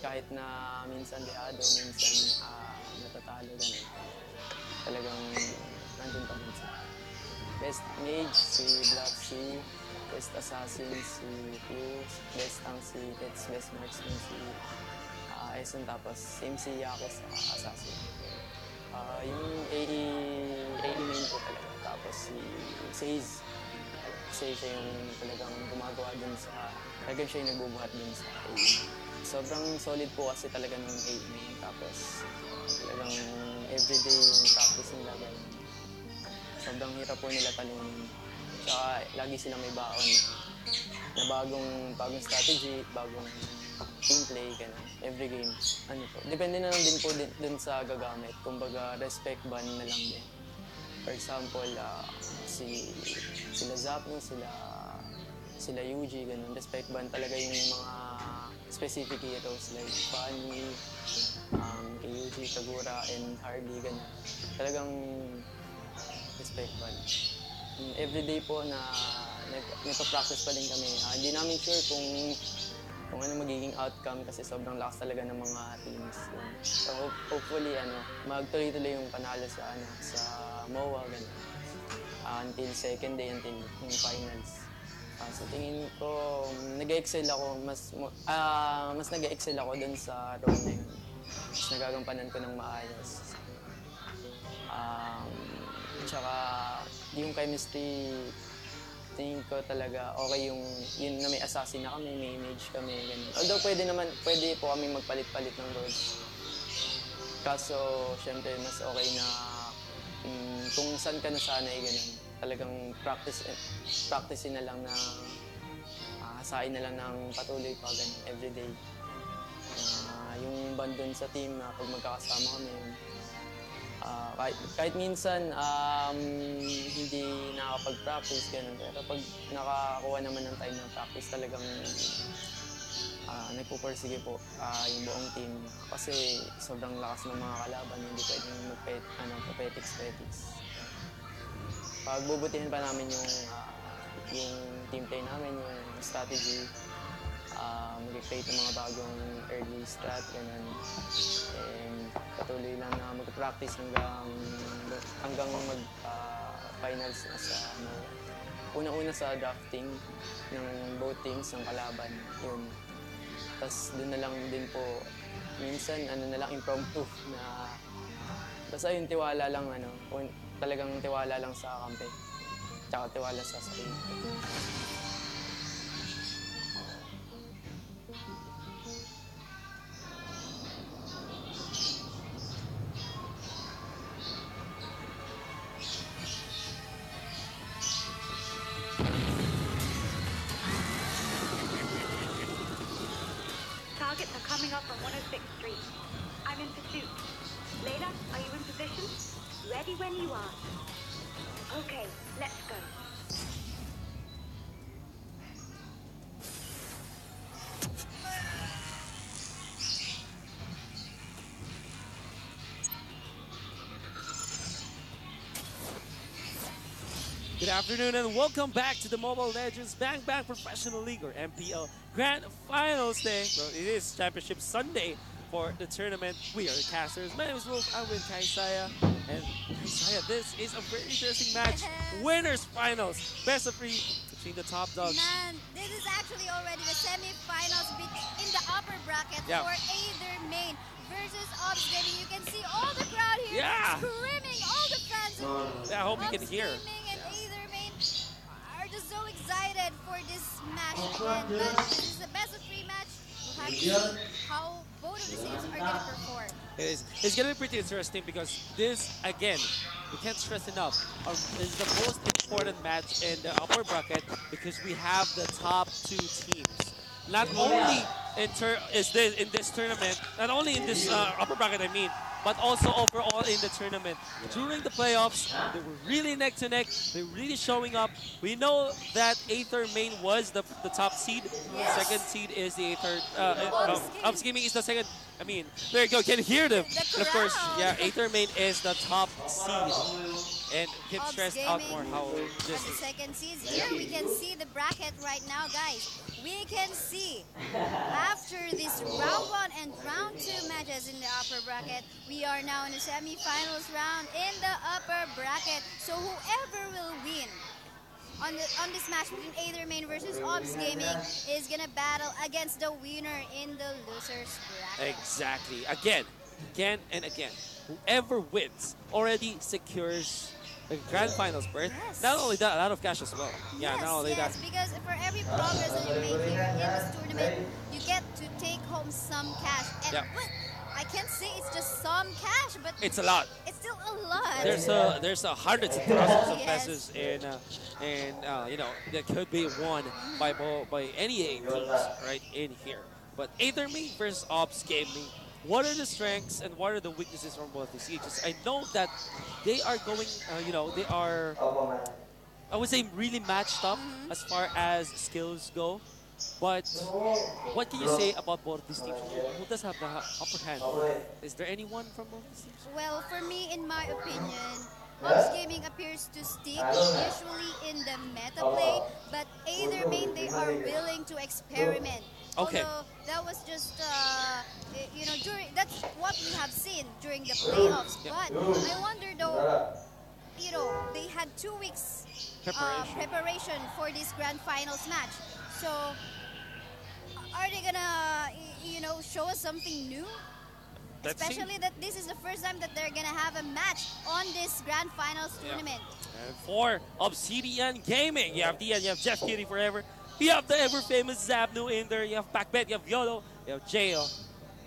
kahit na minsan dehado, minsan natatalo, ganun. Talagang nandun pa din sila. Best mage, si Black C. Best assassin, si Fuse. Best tank, si Tets. Best marksman, si Eson. Tapos same si Yako sa assassin. Yung AE main ko talaga. Tapos si Seize. Kasi siya yung talagang gumagawa dun sa... Talagang siya yung nagbubuhat dun sa AE. Sobrang solid po kasi talaga ng AE main. Tapos talagang everyday yung practice nila. Sobrang hirap po nila talunin. Tsaka lagi silang may baon na bagong strategy, bagong gameplay, ganun. Every game. Ano po. Depende na lang din po dun sa gagamit. Kumbaga, respect ban na lang din. For example, sila Zapno, sila Yuji, ganun. Respect ban talaga yung mga specific heroes like Fanny, kay Yuji, Kagura, and Hardy, ganun. Talagang respect ban. Everyday po na nagpa-practice pa din kami. Hindi namin sure kung ano magiging outcome kasi sobrang lakas talaga ng mga teams. So hopefully magtuloy-tuloy yung panalo sa MOA ganun. Until second day, until yung finals. So tingin ko nag-excel ako, mas nag-excel ako dun sa role na yun. Mas nagagampanan ko ng maayos. Tsaka yung chemistry, tingin ko talaga okay yun na may assassin na kami, may image kami, ganun. Although pwede po kami magpalit-palit ng roles. Kaso, syempre, mas okay na kung saan ka nasanay, ganun. Talagang practicein na lang na hasain na lang ng patuloy pa, ganun, everyday. Yung band dun sa team na pag magkakasama kami, kahit minsan hindi nakakapag-practice, ganun. Pero pag nakakuha naman ng time ng practice, talagang nagpupursige po yung buong team. Kasi sobrang lakas ng mga kalaban, hindi pwedeng papetiks. Pagbubutihin pa namin yung team play namin, yung strategy, mag-create ng mga bagong early strat, ganun. And patuloy lang na mag-practice hanggang mag-finals na sa una-una sa drafting ng both teams ng kalaban. Yun. Tapos doon na lang din po, minsan impromptu na basta yung tiwala lang, talagang tiwala lang sa kampe. Tsaka tiwala sa sarili. Targets are coming up on 106th Street. I'm in pursuit. Layla, are you in position? Ready when you are. Okay, let's go. Good afternoon and welcome back to the Mobile Legends Bang Bang Professional League or MPL Grand Finals Day. Well, it is Championship Sunday for the tournament. We are the casters. My name is Wolf. I'm with Kaisaya. And Kaisaya, this is a very interesting match. Winners Finals. Best of 3 between the top dogs. Man, this is actually already the semi-finals in the upper bracket for either main versus Ops Gaming. You can see all the crowd here screaming, all the fans. I hope you can hear. Are just so excited for this match. And this is the best of 3 match. We'll have to see how both of the teams are going to perform. It's going to be pretty interesting because this, again, we can't stress enough, is the most important match in the upper bracket because we have the top 2 teams. Not only in this tournament, not only in this upper bracket, but also overall in the tournament. During the playoffs, they were really neck to neck. They're really showing up. We know that Aether main was the top seed. Yes. Second seed is the Aether. Ops Gaming is the second. There you go. Can hear them. And of course, Aether main is the top seed. and can Obs stress out more Gaming how at this the is. second seeds. Here we can see the bracket right now, guys. We can see after this round 1 and round 2 matches in the upper bracket, we are now in the semi-finals round in the upper bracket. So whoever will win on this match between Aether Main versus Obs Gaming is gonna battle against the winner in the losers bracket. Exactly. Again and again. Whoever wins already secures the grand finals berth. Yes. Not only that, a lot of cash as well. Yeah, Yes, not only yes, that. because for every progress that you make here in this tournament, you get to take home some cash. And Yeah. but I can't say it's just some cash, but It's a lot. it's still a lot. There's hundreds of thousands of Yes. pesos in you know, that could be won by any eight teams right in here. But Aether Main versus Ops Gaming. What are the strengths and what are the weaknesses from both these teams? I know that they are going, you know, they are, I would say, really matched up as far as skills go. But what can you say about both these teams? Who does have the upper hand? Is there anyone from both these teams? Well, for me, in my opinion, Ops Gaming appears to stick usually in the meta play, but Aether Main, they are willing to experiment. Okay. Although that was just, you know, that's what we have seen during the playoffs. Yep. But I wonder though, you know, they had 2 weeks preparation for this grand finals match. So are they gonna, you know, show us something new? Let's see. Especially that this is the first time that they're gonna have a match on this grand finals tournament. And for Obsidian Gaming, you have Dian, you have Jeff Kitty Forever, you have the ever famous Zabnu in there, you have Backbet, you have Yolo, you have Jail.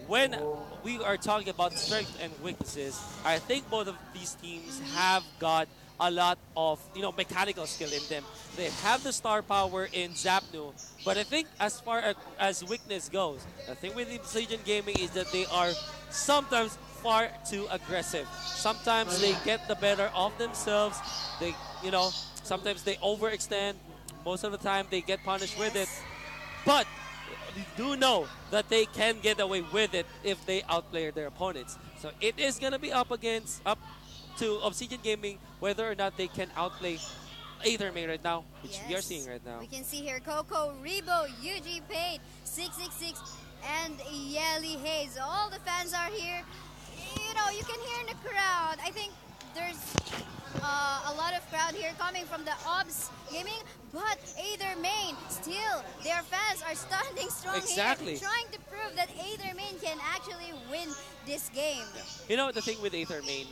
When we are talking about strengths and weaknesses, I think both of these teams have got a lot of, you know, mechanical skill in them. They have the star power in Zapnu, but I think as far as weakness goes, the thing with Obsidian Gaming is that they are sometimes far too aggressive. Sometimes they get the better of themselves. They, you know, sometimes they overextend. Most of the time they get punished with it. But we do know that they can get away with it if they outplay their opponents. So it is gonna be up to Obsidian Gaming whether or not they can outplay Aether Main right now, which we are seeing right now. We can see here Coco, Rebo, UG Paid, 666, and Yeli Hayes. All the fans are here. You know, you can hear in the crowd. I think there's a lot of crowd here coming from the Obs Gaming, but Aether Main, still, their fans are standing strong Exactly. here, trying to prove that Aether Main can actually win this game. You know, the thing with Aether Main,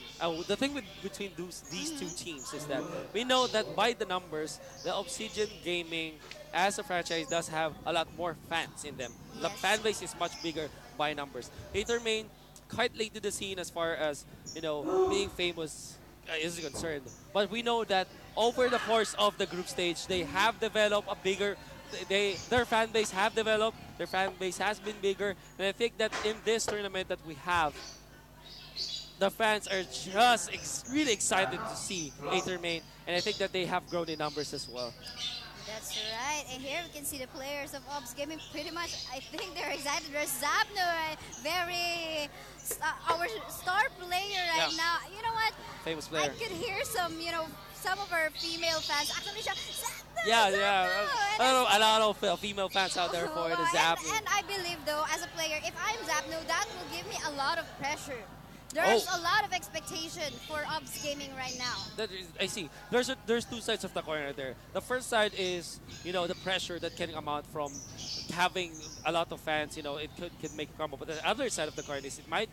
the thing between these two teams is that we know that by the numbers, the Obsidian Gaming as a franchise does have a lot more fans in them. The Yes. fan base is much bigger by numbers. Aether Main, quite late to the scene as far as, you know, being famous is concerned. But we know that over the course of the group stage, they have developed a bigger, their fan base have developed, their fan base has been bigger. And I think that in this tournament that we have, the fans are just really excited to see Aether Main. And I think that they have grown in numbers as well. That's right. And here we can see the players of Obs Gaming pretty much, I think they're excited. There's Zabno, our star player right Yeah. now. You know what? Famous I player. could hear some, you know, some of our female fans actually shout, Zabno, Yeah, Zabno! yeah. And A lot of female fans out there for the Zapnu. And I believe though, as a player, if I'm Zabno, that will give me a lot of pressure. There's a lot of expectation for Obs Gaming right now. I see. There's two sides of the coin right there. The first side is, you know, the pressure that can come out from having a lot of fans. You know, it could make a combo. But the other side of the coin is it might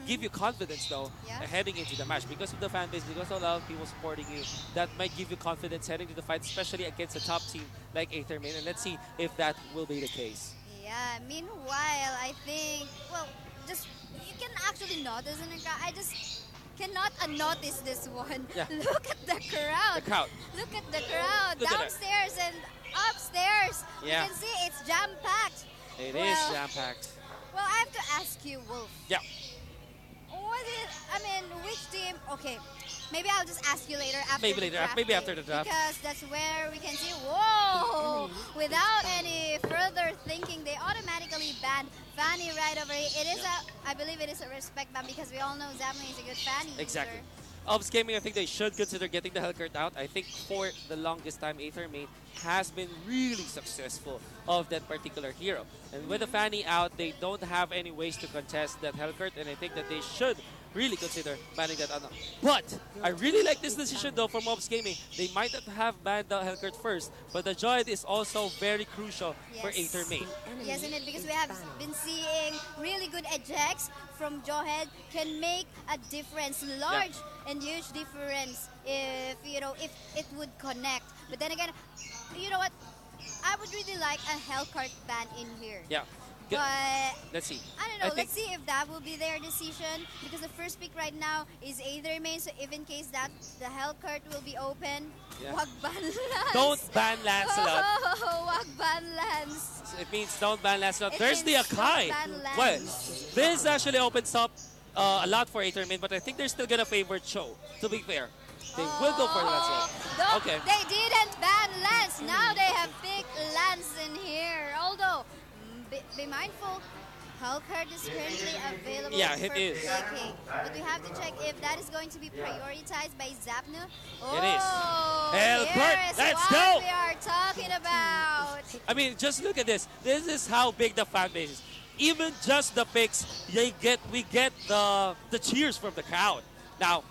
give you confidence though heading into the match because of the fan base, because of a lot of people supporting you. That might give you confidence heading to the fight, especially against a top team like Aether Main. And let's see if that will be the case. Yeah. Meanwhile, I think, well, just you can actually notice in the crowd. I just cannot unnotice this one. Yeah. Look at the crowd. The crowd. Look at the crowd. Look at that. Downstairs and upstairs. Yeah. You can see it's jam-packed. It is jam-packed. Well, I have to ask you, Wolf. Yeah. Which team? Okay, maybe I'll just ask you later after Maybe the later, draft maybe day, after the draft. because that's where we can see. Whoa! Without any further thinking, they automatically banned Fanny right over here. It is I believe it is a respect ban because we all know Zapno is a good Fanny Exactly. user. Obs Gaming, I think they should consider getting the Hellcurt out. I think for the longest time, Aether Main has been really successful of that particular hero. And with the Fanny out, they don't have any ways to contest that Hellcurt, and I think that they should really consider banning that. But I really like this decision though from Obs Gaming. They might not have banned the Hellcurt first, but the Joyd is also very crucial for Yes. Aether Main. Yes, indeed, because we have been seeing really good ejects from Johed can make a difference, large and huge difference if if it would connect. But then again, you know what? I would really like a Hellcurt ban in here. Yeah. But Let's see. I don't know. Let's see if that will be their decision because the first pick right now is Aether Main. So if in case that the Hellcurt will be open, wag ban Lance. Don't ban Lancelot. Oh, wag ban Lance. It means don't ban Lancelot. It There's the means don't Akai. ban Lance. Well, this actually opens up a lot for Aether Main, but I think they're still gonna favor Cho. To be fair, they will go for the Lancelot. No, Okay. they didn't ban Lance. Now they have picked Lance in here. Although, be mindful, Hellcurt is currently available Yeah, for it is. picking. But we have to check if that is going to be prioritized by Zapnu. Oh, It is. Hellcurt, here's let's what go. we are talking about. I mean, just look at this. This is how big the fan base is. Even just the picks, we get the cheers from the crowd. Now,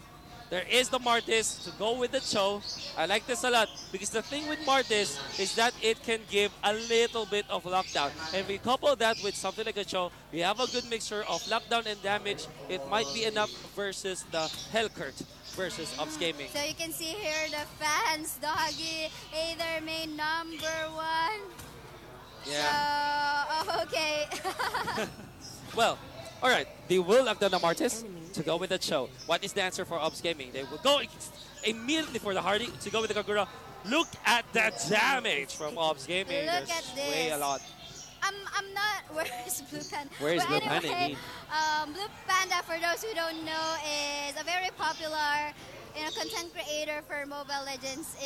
there is the Martis to go with the Cho. I like this a lot because the thing with Martis is that it can give a little bit of lockdown. And we couple that with something like a Cho, we have a good mixture of lockdown and damage. It might be enough versus the Hellcurt versus Obs Gaming. So you can see here the fans, Doggy, Aether Main #1. Yeah. So, okay. Well, all right. They will lock down the Martis to go with the Cho. What is the answer for Obs Gaming? They will go immediately for the Hardy to go with the Kagura. Look at the damage from Obs Gaming. Look There's at this. way a lot. I'm not. Where's Blue Panda? Where is But Blue Panda anyway, indeed? Blue Panda, for those who don't know, is a very popular, content creator for Mobile Legends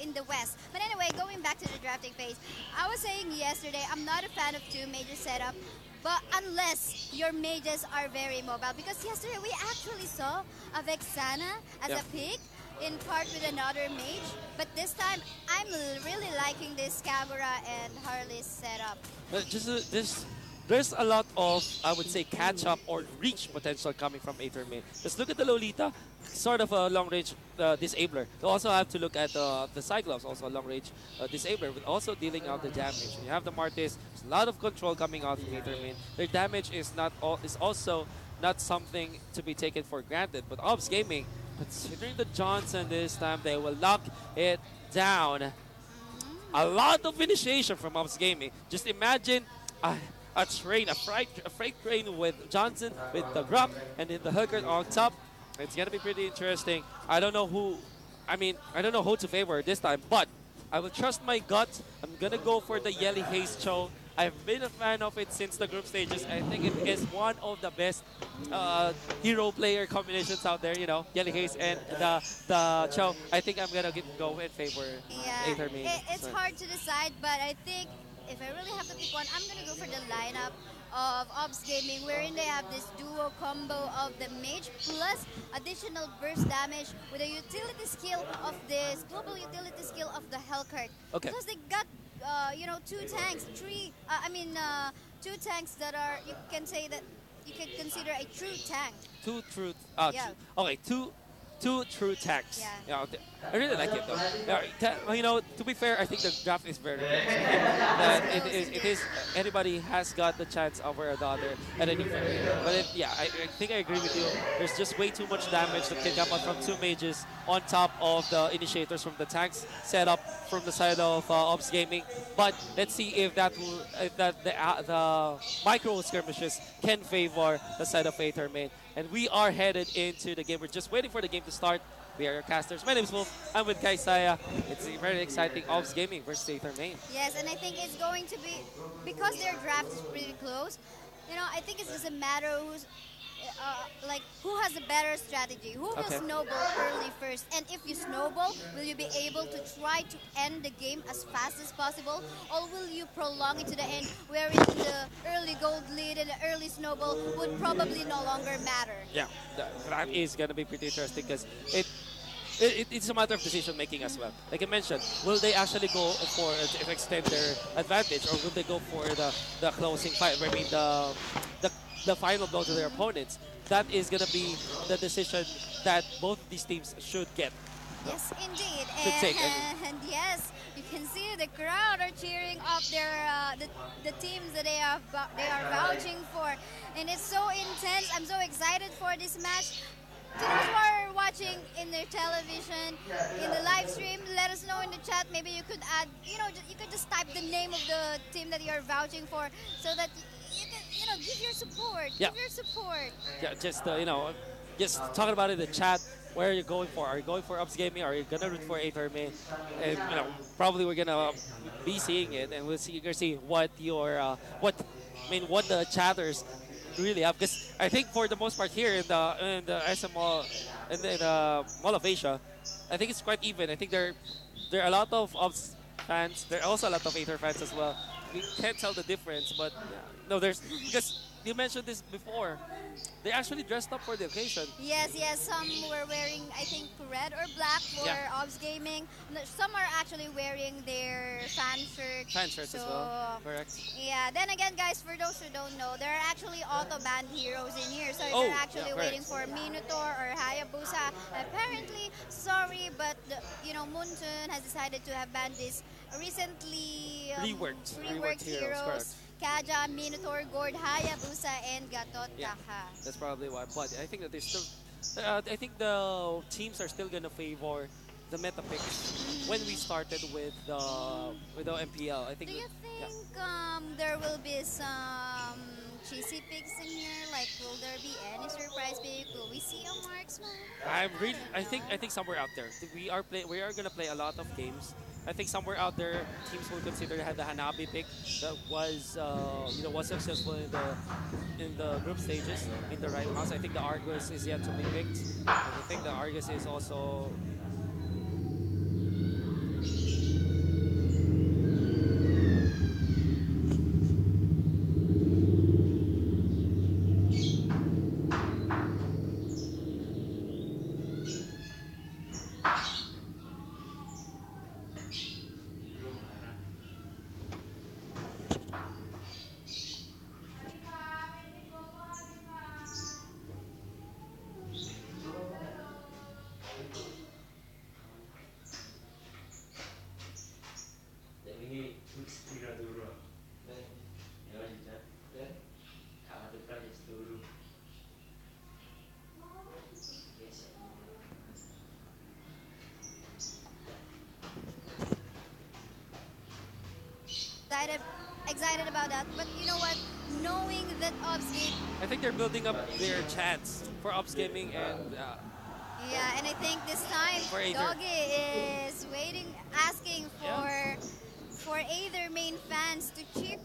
in the West. But anyway, going back to the drafting phase, I was saying yesterday, I'm not a fan of two major setup, but unless your mages are very mobile, because yesterday we actually saw a Vexana as a pick in part with another mage, but this time I'm really liking this Kagura and Harley's setup. But there's a lot of, I would say, catch-up or reach potential coming from Aether Main. Just look at the Lolita, sort of a long-range disabler. You also have to look at the Cyclops, also a long-range disabler, but also dealing out the damage. You have the Martis, there's a lot of control coming out from Aether Main. Their damage is also not something to be taken for granted, but Obs Gaming, considering the Johnson this time, they will lock it down. A lot of initiation from Obs Gaming. Just imagine a freight train with Johnson, with the Grub, and then the Hooker on top. It's gonna be pretty interesting. I don't know who to favor this time, but I will trust my gut. I'm gonna go for the Yelly Haze Cho. I've been a fan of it since the group stages. I think it is one of the best hero player combinations out there, Yelly Haze and the Cho. I think I'm gonna go in favor Aether Main. It's hard to decide, but I think if I really have to pick one, I'm gonna go for the lineup of Obs Gaming, wherein they have this duo combo of the mage plus additional burst damage with a utility skill of this global utility skill of the Hellcurt. Okay. Because they got two tanks, two tanks that are, you can say that you could consider a true tank. Two true tanks. Yeah. I really like it though. To be fair, I think the draft is very good. That it is anybody has got the chance over the other at any point. But I think I agree with you. There's just way too much damage that can come out from two mages on top of the initiators from the tanks set up from the side of Obs Gaming. But let's see if the micro skirmishes can favor the side of Aether Main. And we are headed into the game. We're just waiting for the game to start. We are your casters. My name is Wolf. I'm with Kaisaya. It's a very exciting Obs Gaming versus Aether Main. Yes, and I think it's going to be, because their draft is pretty close, I think it's just a matter like who has a better strategy? Who will Okay. snowball early first? And if you snowball, will you be able to try to end the game as fast as possible, or will you prolong it to the end, wherein the early gold lead and the early snowball would probably no longer matter? Yeah, that is gonna be pretty interesting because it's a matter of decision making as well. Like I mentioned, will they actually go for to extend their advantage, or will they go for the closing fight? I mean the the final blow to their opponents. That is gonna be the decision that both these teams should get. Yes, indeed. Should take, I mean. And yes, you can see the crowd are cheering up the teams that they are vouching for, and it's so intense. I'm so excited for this match. To those who are watching in their television, in the live stream, let us know in the chat. Maybe you could add, you could just type the name of the team that you're vouching for, so that you can, give your support. Yeah. Give your support. Yeah, just just talking about it in the chat. Where are you going for? Are you going for Ups Gaming? Are you gonna root for Aether Main? And probably we're gonna be seeing it, and we'll see. You're gonna see what your what the chatters really have. Because I think for the most part here in the SML in the Mall of Asia, I think it's quite even. I think there are a lot of Ups fans. There are also a lot of Aether fans as well. We can't tell the difference, but no, there's because you mentioned this before. They actually dressed up for the occasion. Yes, yes. Some were wearing, I think, red or black for Yeah. Obs Gaming. Some are actually wearing their fan shirt. Fan shirts as well. Correct. Yeah. Then again, guys, for those who don't know, there are actually auto banned heroes in here. So if Oh, you're actually yeah, waiting correct. for Minotaur or Hayabusa, apparently, sorry, but Muntun has decided to have banned this recently Reworked heroes, correct. Kaja, Minotaur, Gord, Hayabusa, and Gatot Yeah. Kaha. That's probably why. But I think that they still. I think the teams are still gonna favor the meta picks when we started with the MPL. I think. Do you Yeah. think there will be some cheesy picks in here? Like, will there be any surprise pick? Will we see a marksman? I think somewhere out there we are gonna play a lot of games. I think somewhere out there teams will consider the Hanabi pick that was successful in the group stages in the right house. I think the Argus is yet to be picked. And I think the Argus is also. Excited about that. But you know what? Knowing that Obs Game, I think they're building up their chance for Ups Gaming and yeah, and I think this time For Aether. Doggy is waiting, asking for Aether main fans to cheer.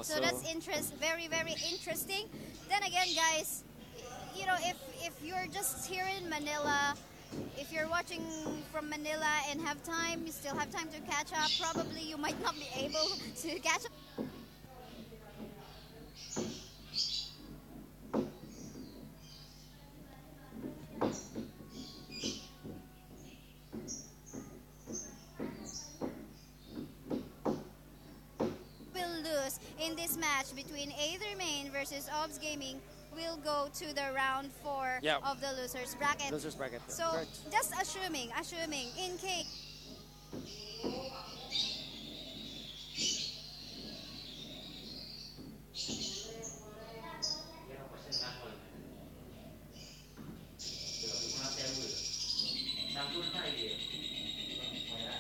So that's very, very interesting. Then again, guys, if you're just here in Manila, if you're watching from Manila and have time, you still have time to catch up. Probably you might not be able to catch up. Will lose in this match between Aether Main versus Obs Gaming. Will go to the round 4 Yeah. of the losers bracket. losers bracket. So Correct. just assuming in case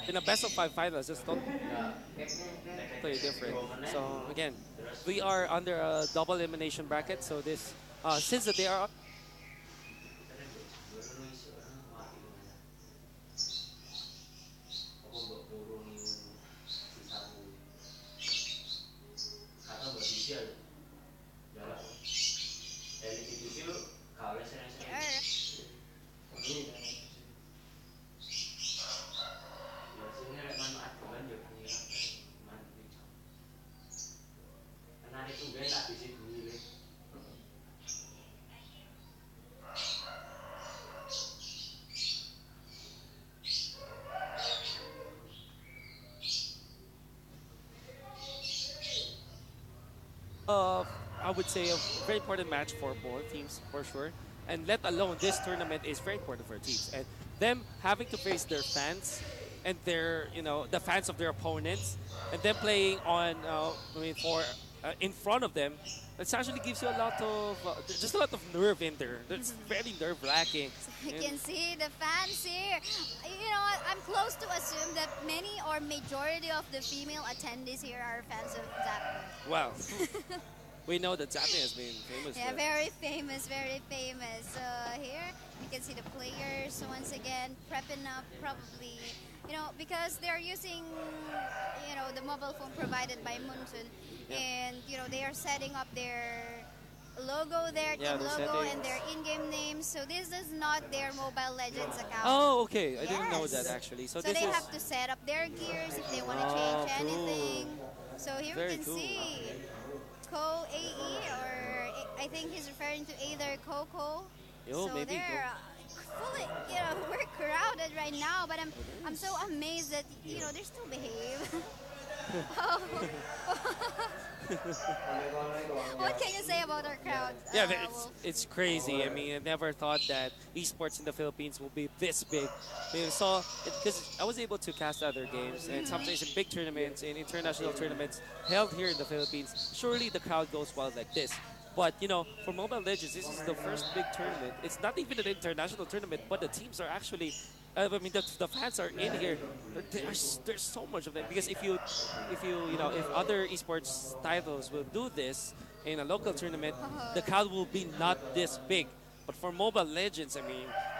in a best of 5 finals, just totally different. So again, we are under a double elimination bracket. So this, since that they are Here. I would say a very important match for both teams for sure. And let alone this tournament is very important for teams. And them having to face their fans and their, the fans of their opponents, and them playing on, for in front of them, it actually gives you a lot of, just a lot of nerve in there. It's very nerve-wracking. You can see the fans here. You know what? I'm close to assume that many or majority of the female attendees here are fans of Zapper. Wow. We know that Zapper has been famous. Yeah, for very famous, very famous. So here you can see the players once again prepping up, probably, because they're using, the mobile phone provided by Munsun, and they are setting up their logo, their team logo, and their in-game names. So this is not their Mobile Legends account. Oh, okay. I didn't know that actually. So So this they is have to set up their gears if they want to change anything. So here Very we can cool. see Ko AE, or I think he's referring to either Coco. Yo, So maybe they're fully, we're crowded right now, but I'm so amazed that they still behave. Oh. What can you say about our crowd? Yeah, Wolf? it's crazy. I mean, I never thought that esports in the Philippines will be this big. So, because I was able to cast other games, and sometimes in big tournaments, in international tournaments held here in the Philippines, surely the crowd goes wild like this. But, for Mobile Legends, this is the first big tournament. It's not even an international tournament, but the teams are actually, the fans are in here. There's so much of them, because if other esports titles will do this in a local tournament, the crowd will be not this big. But for Mobile Legends,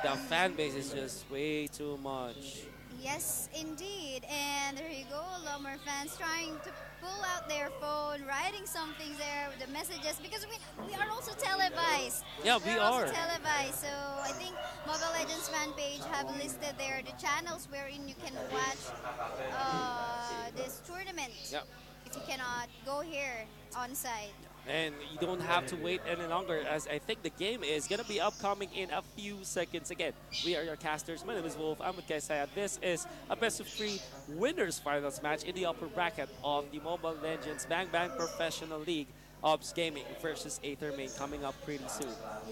the fan base is just way too much. Yes, indeed. And there you go, a lot more fans trying to pull out their phone, writing something there with the messages, because we are also televised. Yeah, we We're are. also televised. So I think Mobile Legends fan page have listed there the channels wherein you can watch this tournament. Yeah. If you cannot go here on site. And you don't have to wait any longer, as I think the game is going to be upcoming in a few seconds. Again, we are your casters. My name is Wolf. I'm with Kaisaya. This is a best of 3 winners finals match in the upper bracket of the Mobile Legends Bang Bang Professional League. Obs Gaming versus Aether Main coming up pretty soon.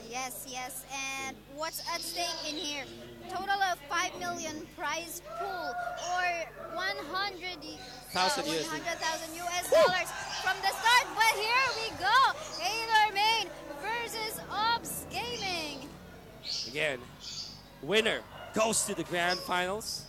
Yes, yes. And what's at stake in here? Total of 5 million prize pool, or 100,000 US dollars from the start. But here we go. Aether Main versus Obs Gaming. Again, winner goes to the grand finals.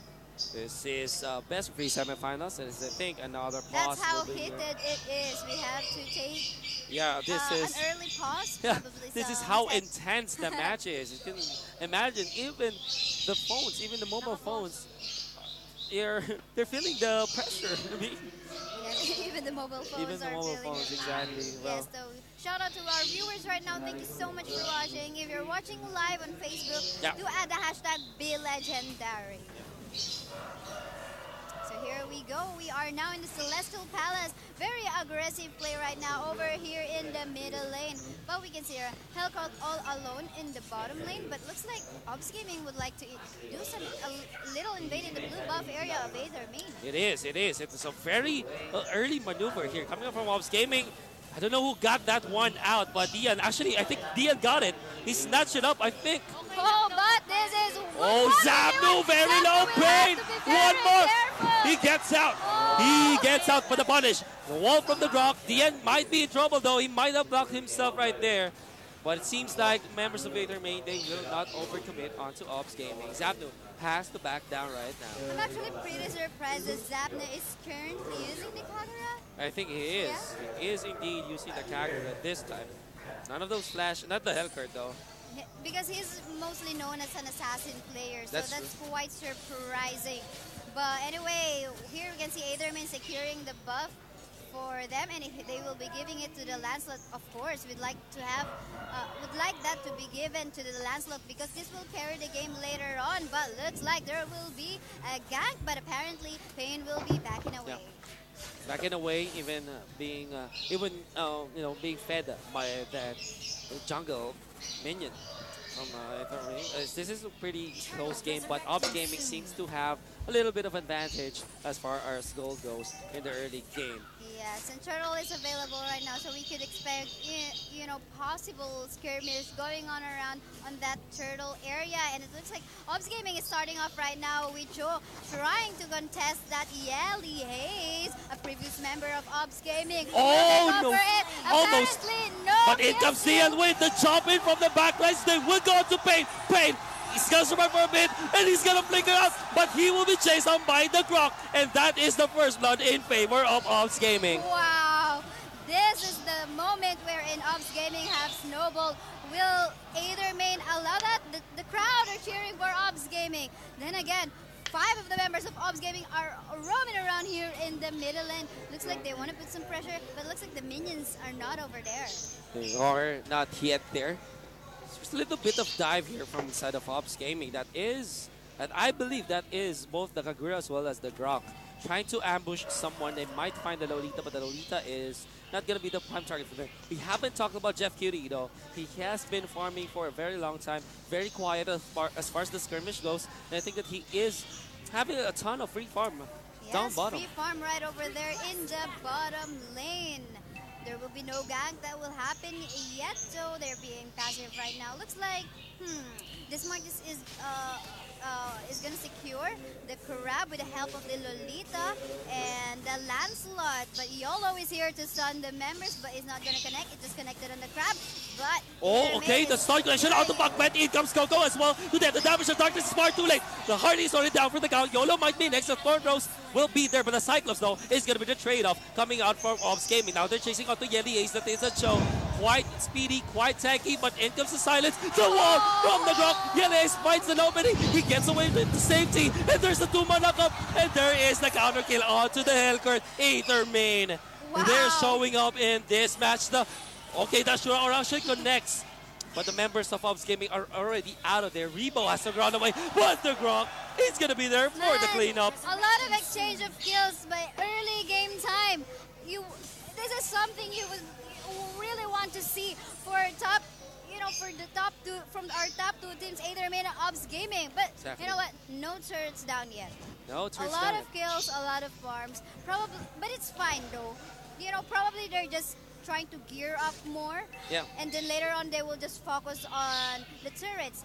This is best of 3 semifinals, and it's, I think, another pause. That's how will be here. heated it is. We have to take Yeah, this is an early pause. yeah, Probably this is some how sets. intense the match is. You can imagine, even the phones, even the mobile phones, they're feeling the pressure. Yeah, even the mobile phones Even the are mobile feeling phones, it. exactly. Well, Yes, so shout out to our viewers right now. Thank you so much for watching. If you're watching live on Facebook, Yeah. do add the hashtag #BeLegendary. So here we go. We are now in the Celestial Palace. Very aggressive play right now over here in the middle lane. But we can see Hellcat all alone in the bottom lane. But looks like Obs Gaming would like to do a little invade in the blue buff area of Aether Main. it is. It's a very early maneuver here coming up from Obs Gaming. I don't know who got that one out, but Dian, actually, I think Dian got it. He snatched it up, I think. Oh, but this is Oh, Zapnu, very low pain. One more. He gets out. He gets out for the punish. The wall from the rock. Dian might be in trouble, though. He might have blocked himself right there. But it seems like members of Aether Main, they will not overcommit onto Obs Gaming. Zapnu has to back down right now. I'm actually pretty surprised that Zapna is currently using the Kagura. I think he is. He is indeed using the Kagura this time. None of those flash, not the Hellcurt though. Because he's mostly known as an assassin player, so That's that's true. quite surprising. But anyway, here we can see Aetherman securing the buff for them, and they will be giving it to the Lancelot. Of course, would like that to be given to the Lancelot because this will carry the game later on. But looks like there will be a gank, but apparently Pain will be backing away. Back in a way, even being being fed by that jungle minion from this is a pretty close game, but Ops Gaming seems to have a little bit of advantage as far as gold goes in the early game. Yes, and Turtle is available right now, so we could expect, possible skirmish going on around on that Turtle area. And it looks like Ops Gaming is starting off right now with Joe trying to contest that Yelly Hayes, a previous member of Ops Gaming. Oh, no. Almost. Apparently, no. But in comes Cian with the jump in from the backlines. They will go to Pain. Pain. He's gonna survive for a bit, and he's gonna flicker out, but he will be chased on by the Grok, and that is the first blood in favor of Ops Gaming. Wow, this is the moment wherein Ops Gaming have snowballed. Will Aetherman allow that? The crowd are cheering for Ops Gaming. Then again, 5 of the members of Ops Gaming are roaming around here in the middle lane. Looks like they want to put some pressure, but it looks like the minions are not over there. They are not yet there. There's a little bit of dive here from the side of Ops Gaming. That I believe that is both the Kagura as well as the Grok. Trying to ambush someone. They might find the Lolita, but the Lolita is not going to be the prime target for them. We haven't talked about Jeff Cutie though. He has been farming for a very long time. Very quiet as far as the skirmish goes. And I think that he is having a ton of free farm down bottom. Free farm right over there in the bottom lane. There will be no gank that will happen yet, so they're being passive right now. Looks like, this mark is gonna secure the Crab with the help of the Lolita and the Lancelot. But YOLO is here to stun the members, but it's not gonna connect. It just connected on the Crab, but... Oh, okay, the stun connection out the back, but in comes Coco as well. To the damage of Darkness is far too late. The Hardy is already down for the count. YOLO might be next. The Thornrose will be there, but the Cyclops, though, is going to be the trade-off coming out from Ops Gaming. Now they're chasing out the Yelly Ace. That is a show. Quite speedy, quite tanky, but in comes the silence. The wall from the Grok. Yelly Ace finds the nobody. He gets away with the safety, and there's the 2-man knock-up, and there is the counter kill onto the Hellcurt. Aetherman. Wow. They're showing up in this match. Okay, that Shura connects. But the members of Ops Gaming are already out of there. Rebo has to run away, but the Grok is going to be there for the cleanup. A lot of exchange of kills by early game time. This is something you would really want to see for top, for the top two, from our top 2 teams, Aetherman and Ops Gaming. But Exactly. you know what? No turrets down yet. No, A lot of kills, a lot of farms. Probably, but it's fine though. Probably they're just trying to gear up more, and then later on they will just focus on the turrets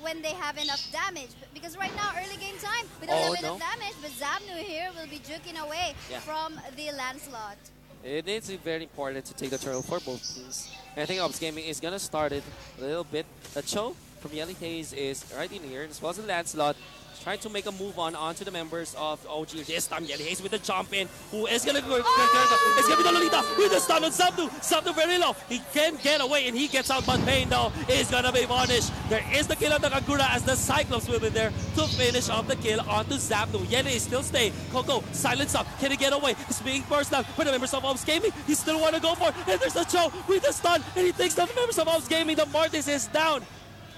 when they have enough damage. Because right now, early game time, we don't have enough damage, but Zabnu here will be juking away from the Lancelot. It is very important to take the turtle for both teams. And I think Ops Gaming is going to start it a little bit. The Cho from Yelly Hayes is right in here, as well as the Lancelot. Trying to make a move onto the members of OG. This time, Yelly Hayes with the jump in. Who is going to go? It's going to be the Lolita with the stun on Zabnu. Zabnu very low. He can get away and he gets out, but Pain though is going to be punished. There is the kill on the Kagura as the Cyclops will be there to finish off the kill onto Zabnu. Yelly is still staying. Coco, silence up. Can he get away? He's being burst out by the members of Ops Gaming. He still want to go for it. And there's the Cho with the stun. And he takes down the members of Ops Gaming. The Mortis is down.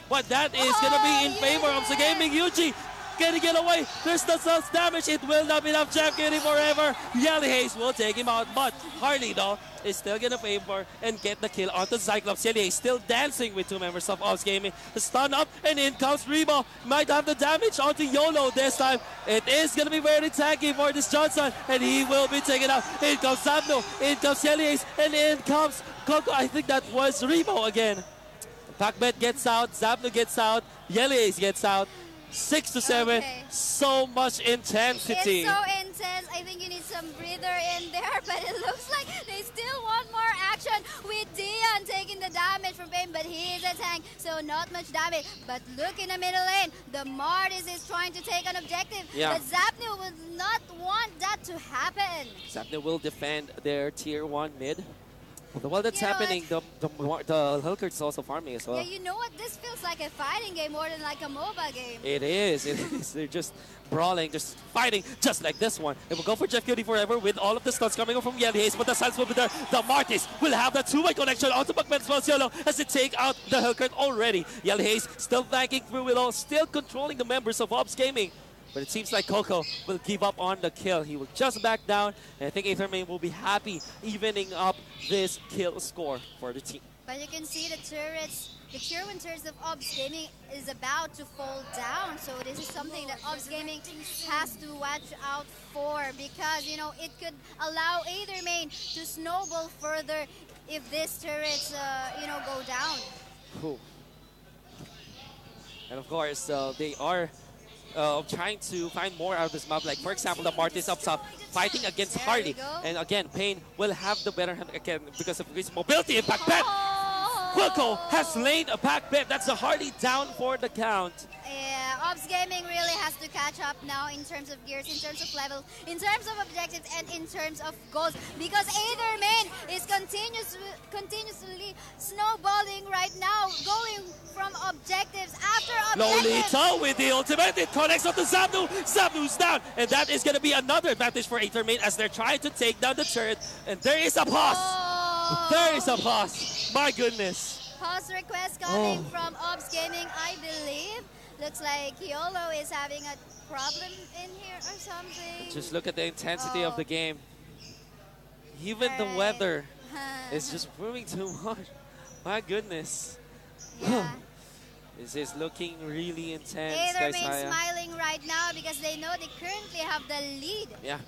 But that is going to be in favor of the Gaming. Yuji. Can he get away? There's the self damage. It will not be enough. Jeff Cutie forever. Yelly Hayes will take him out. But Harley, though, is still going to favor and get the kill onto Cyclops. Yelly Hayes still dancing with 2 members of Ops Gaming. The stun up, and in comes Rebo. Might have the damage onto YOLO this time. It is going to be very tanky for this Johnson, and he will be taken out. In comes Zabnu. In comes Yelly Hayes. And in comes Coco. I think that was Rebo again. Pacbet gets out. Zabnu gets out. Yelly Hayes gets out. 6-7, so much intensity. It's so intense. I think you need some breather in there, but it looks like they still want more action with Dion taking the damage from Pain, but he is a tank, so not much damage. But look in the middle lane, the Martis is trying to take an objective, Yeah. but Zapnew would not want that to happen. Zapne will defend their tier 1 mid. But while that's You know happening, the Hulkers is also farming as well. Yeah, you know what? This feels like a fighting game more than like a MOBA game. It is. They're just brawling, just fighting, just like this one. They will go for Jeff Cutie forever with all of the stuns coming up from Yelly Haze, but the Suns will be there. The Martis will have that two-way connection onto Backman's Yellow as they take out the Hellcurt already. Yelly Haze still flanking through it all, still controlling the members of Ops Gaming. But it seems like Coco will give up on the kill. He will just back down, and I think Aethermain will be happy evening up this kill score for the team. But you can see the turrets, the tier 1 turrets of Ops Gaming is about to fall down. So this is something that Ops Gaming has to watch out for, because, you know, it could allow Aethermain to snowball further if these turrets, you know, go down. Cool. And of course, they are trying to find more out of this map. Like, for example, the Martis up top fighting against There Hardy. we go. And again, Pain will have the better hand again because of his mobility in back bed. Wilco has laid a back bed. That's a Hardy down for the count. Yeah, Ops Gaming really has to catch up now in terms of gears, in terms of levels, in terms of objectives, and in terms of goals. Because Aethermain is continuously snowballing right now, going from objectives after objectives. Lolita with the ultimate. It connects onto Zapnu. Zapnu's down. And that is going to be another advantage for Aethermain as they're trying to take down the turret. And there is a pause. Oh. There is a pause. My goodness. Pause request coming from Ops Gaming, I believe. Looks like Yolo is having a problem in here or something. Just look at the intensity of Oh. the game. Even the Alright. weather is just brewing too much. My goodness. Yeah. This is looking really intense, Aethermain guys. smiling right now because they know they currently have the lead. Yeah.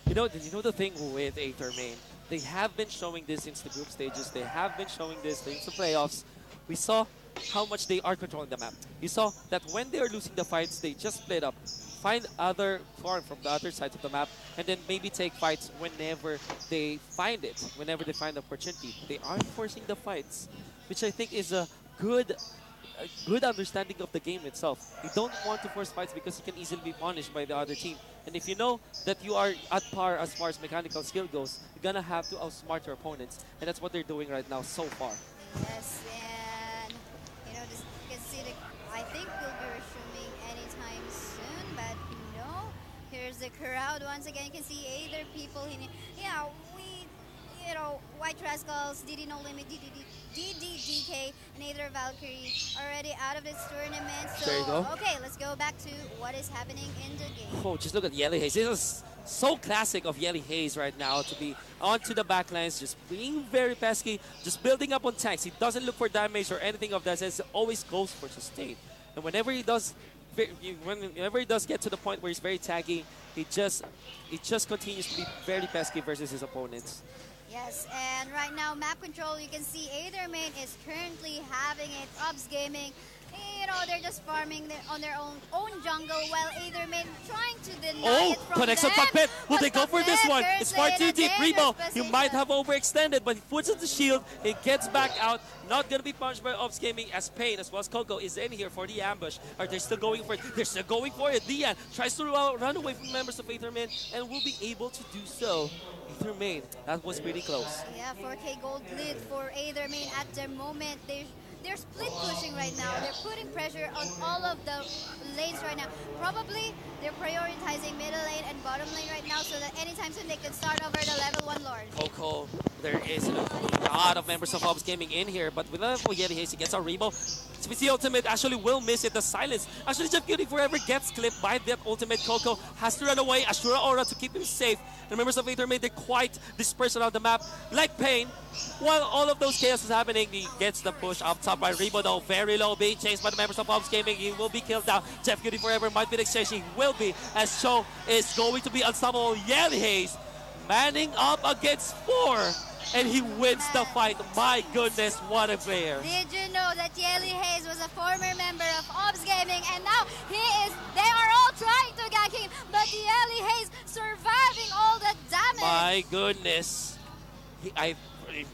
You know the thing with Aethermain? They have been showing this since the group stages. They have been showing this since the playoffs. We saw how much they are controlling the map. You saw that when they are losing the fights, they just split up, find other farm from the other side of the map, and then maybe take fights whenever they find it, whenever they find the opportunity. They aren't forcing the fights, which I think is a good understanding of the game itself. You don't want to force fights because you can easily be punished by the other team. And if you know that you are at par as far as mechanical skill goes, you're gonna have to outsmart your opponents. And that's what they're doing right now so far. Yes, and you know, this, you can see the. I think we'll be resuming anytime soon, but no. Here's the crowd once again. You can see either people in. Yeah, you know, White Rascals, DD No Limit, DDDK, and either Valkyrie already out of this tournament. So, There you go. okay, let's go back to what is happening in the game. Oh, just look at Yelly Haze. This is so classic of Yelly Haze right now to be onto the backlines, just being very pesky, just building up on tanks. He doesn't look for damage or anything of that sense. Always goes for sustain. And whenever he does get to the point where he's very taggy, he just continues to be very pesky versus his opponents. Yes, and right now, map control, you can see Aethermain is currently having it. Ops Gaming, you know, they're just farming on their own jungle while Aethermain trying to deny it from Connects them. on back pit. Will But they go for this one? currently It's far in too a deep. dangerous Rebo, you position. might have overextended, but he puts in the shield. He gets back out. Not going to be punched by Ops Gaming as Pain as well as Coco is in here for the ambush. Are they still going for it? They're still going for it. Dian tries to run away from members of Aethermain and will be able to do so. Aethermain, that was pretty close. Yeah, 4K gold lead for Aethermain at the moment. They're split pushing right now. They're putting pressure on all of the lanes right now. Probably they're prioritizing middle lane and bottom lane right now so that anytime soon they can start over the level 1 Lord. Coco, there is a lot of members of Ops Gaming in here, but with Yeti Haze, he gets a Rebo. the ultimate actually will miss it. The silence. Actually, Jeff Cutie forever gets clipped by that ultimate. Coco has to run away. Ashura Aura to keep him safe. The members of Aethermain, they're quite dispersed around the map. Like Pain, while all of those chaos is happening, he gets the push up top by Rebo, though. Very low, being chased by the members of Ops Gaming. He will be killed now. Jeff Cutie forever might be the exchange. He will be, as Cho is going to be unstoppable. Yelly Haze manning up against 4. And he wins the fight. My goodness, what a player. Did you know that Yelly Haze was a former member of Ops Gaming and now they are all trying to gag him, but Yelly Haze survived My goodness.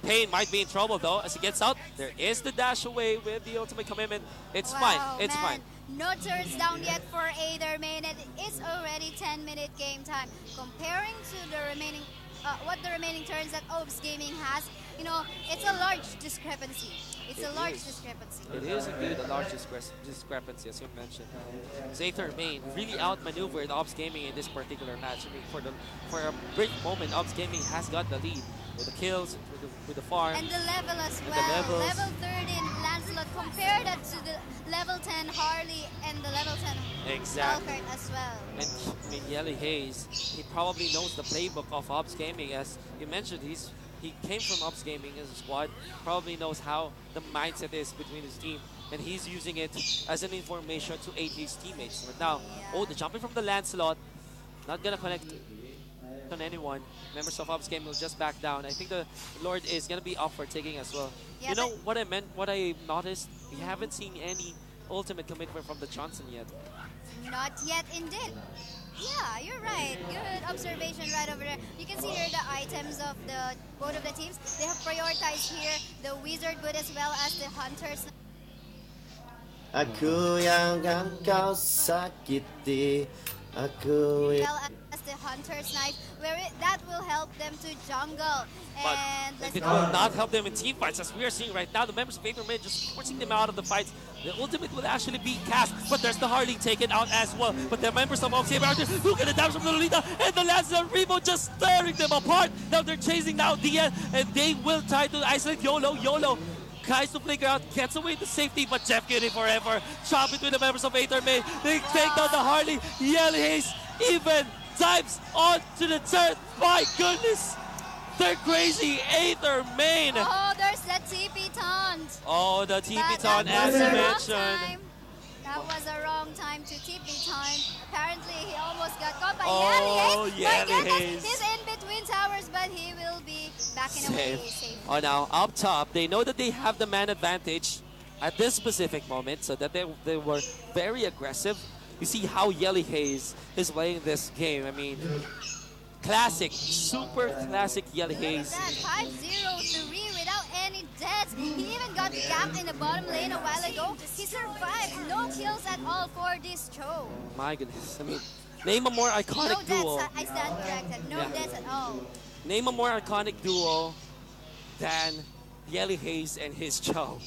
Pain might be in trouble though as he gets out. There is the dash away with the ultimate commitment. It's fine. It's fine. No turns down yet for Aether Main, and it's already 10-minute game time. Comparing to the remaining, what the remaining turns that Obs Gaming has, you know, it's a large discrepancy. It's a large discrepancy. It is indeed a large discrepancy, as you mentioned. Aether Main really outmaneuvered Obs Gaming in this particular match. I mean, for a brief moment, Obs Gaming has got the lead with the kills, with the farm. And the level as and well. The level 13 Lancelot, compare that to the level 10 Harley and the level 10 Exactly. Valkyrie as well. And I mean, Yelly Hayes, he probably knows the playbook of Obs Gaming. As you mentioned, he came from Obs Gaming as a squad, probably knows how the mindset is between his team, and he's using it as an information to aid his teammates. But now, the jumping from the Lancelot, not gonna connect on anyone. Members of Obs Gaming will just back down. I think the Lord is gonna be up for taking as well. Yeah, you know what I noticed? We haven't seen any ultimate commitment from the Johnson yet. Not yet indeed. Yeah, you're right. Good observation right over there. You can see here the items of both of the teams. They have prioritized here the Wizard Good as well as the Hunters. Aku yang akan kau sakiti. Aku Well as the Hunter's Knife, where that will help them to jungle. And But it will not help them in team fights, as we are seeing right now. The members of Aether Main just forcing them out of the fights. The ultimate will actually be cast, but there's the Harley taken out as well. But the members of Obs Gaming are just look at the damage from the Lolita, and the Lancer Rebo just tearing them apart. Now they're chasing now DN, and they will try to isolate YOLO. Tries to flicker out, gets away to safety, but Jeff Kitty forever. Chop between the members of Aether Main. They take down the Harley. Yelly Hayes even dives onto the turret. My goodness! They're crazy. Aether Main. oh, there's the TP taunt. Oh, the TP But taunt, that as was you a wrong mentioned. time. That was a wrong time to TP taunt. Apparently, he almost got caught by Oh, Yelly Hayes. Yelly My Hayes. goodness, he's in between towers, but he will be backing away safe. Oh, now up top, they know that they have the man advantage at this specific moment, so that they were very aggressive. You see how Yelly Hayes is playing this game. I mean, classic, super classic Yelly Hayes. That 5-0-3 without any deaths. He even got gapped in the bottom lane a while ago. He survived. No kills at all for this show. My goodness. I mean, name a more No iconic duo. deaths. I stand corrected. No deaths at all. Name a more iconic duo than Yelly Hayes and his Chow.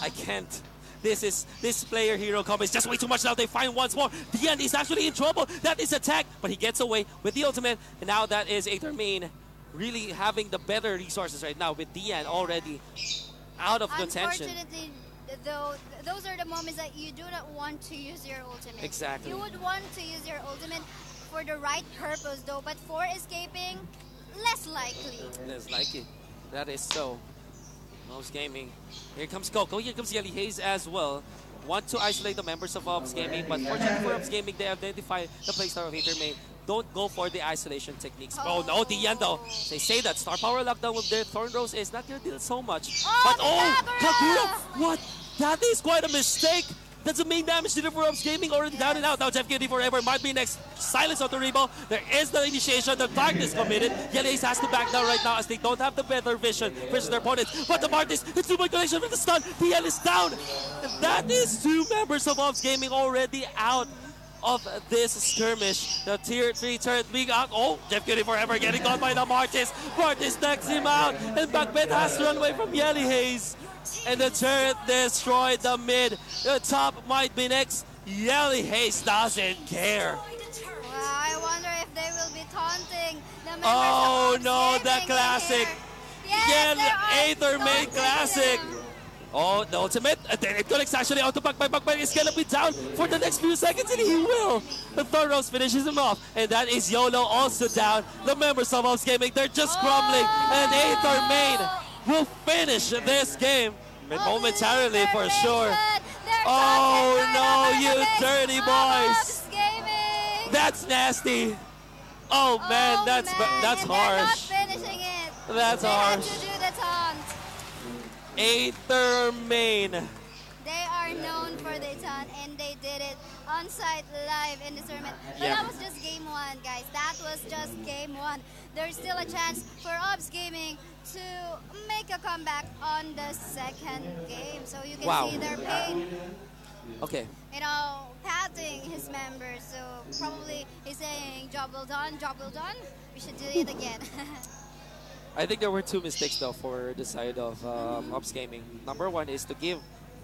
I can't. This player hero combo is just way too much now. They find once more. Dian is actually in trouble. That is attack, but he gets away with the ultimate. And now that is Aether Main really having the better resources right now with Dian already out of contention. Unfortunately, though, those are the moments that you do not want to use your ultimate. Exactly. You would want to use your ultimate for the right purpose, though. But for escaping, less likely. Less likely. That is so. Obs Gaming. Here comes Coco. Here comes Yelly Hayes as well. Want to isolate the members of Obs Gaming, but fortunately for Obs Gaming, they identify the playstyle of Aether Main. Don't go for the isolation techniques. Oh no, Dian though. They say that Star Power lockdown with their Thorn Rose is not gonna deal so much. Oh, But Kagura! Kagura! What? That is quite a mistake. That's the main damage dealer for Obs Gaming, already down and out. Now Jeff Kitty forever might be next. Silence on the rebound. There is the initiation. The darkness committed. Yelly Hayes has to back down right now as they don't have the better vision versus their opponents. But the darkness, it's too much connection with the stun. DL is down. And that is two members of Obs Gaming already out of this skirmish. The tier 3 turret being out. Oh, Jeff Kitty forever getting caught by the Martis. Martis knocks him out. And Backbed has to run away from Yelly Hayes. And the turret destroyed the mid. The top might be next. Yelly Hayes doesn't care. Well, I wonder if they will be taunting the members Oh of no, Obs the Gaming classic. here. Yes, they are Aether Main taunting classic. them. Oh, the ultimate. And then it connects actually out to Backbite. Is gonna be down for the next few seconds, and he will. The third rose finishes him off. And that is YOLO also down. The members of Obs Gaming, they're just crumbling. And Aether Main will finish this game momentarily for sure. Oh no, you dirty boys. That's nasty. Oh man, that's They're harsh. not finishing it. That's They had harsh. to do the taunt. Aether Main. They are known for the taunt, and they did it on site live in the tournament. But Yeah. that was just game one, guys. That was just game one. there's still a chance for Obs Gaming to make a comeback on the second game. So you can Wow. see their pain, Okay. patting his members. So probably he's saying, job well done, we should do it again. I think there were two mistakes though for the side of Ops Gaming. Number one is to give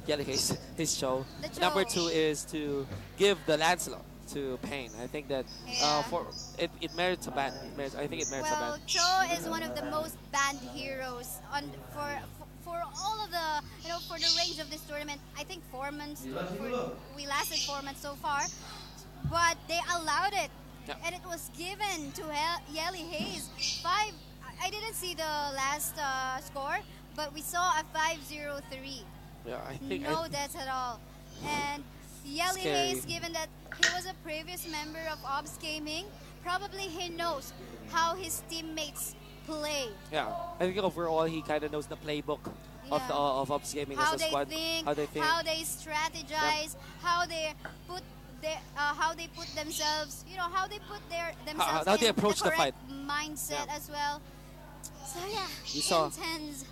Yelly his show. The Number show. two is to give the Lancelot to Pain. I think that Yeah. for it merits a ban. I think it merits a Well, ban. Cho is one of the most banned heroes for all of the for the range of this tournament. I think 4 months. We lasted 4 months so far, but they allowed it, Yeah. and it was given to Yelly Hayes. I didn't see the last score, but we saw a 5-0-3. Yeah, I think No deaths at all. And Yelly Scary. Hayes, given that he was a previous member of Obs Gaming, probably he knows how his teammates play, yeah, I think overall he kind of knows the playbook of Yeah. the of Ops Gaming how as a they squad. think, How they think. how they strategize, how they put themselves, how they put themselves how they in approach the correct fight. mindset Yeah. as well. So yeah, You saw- intense.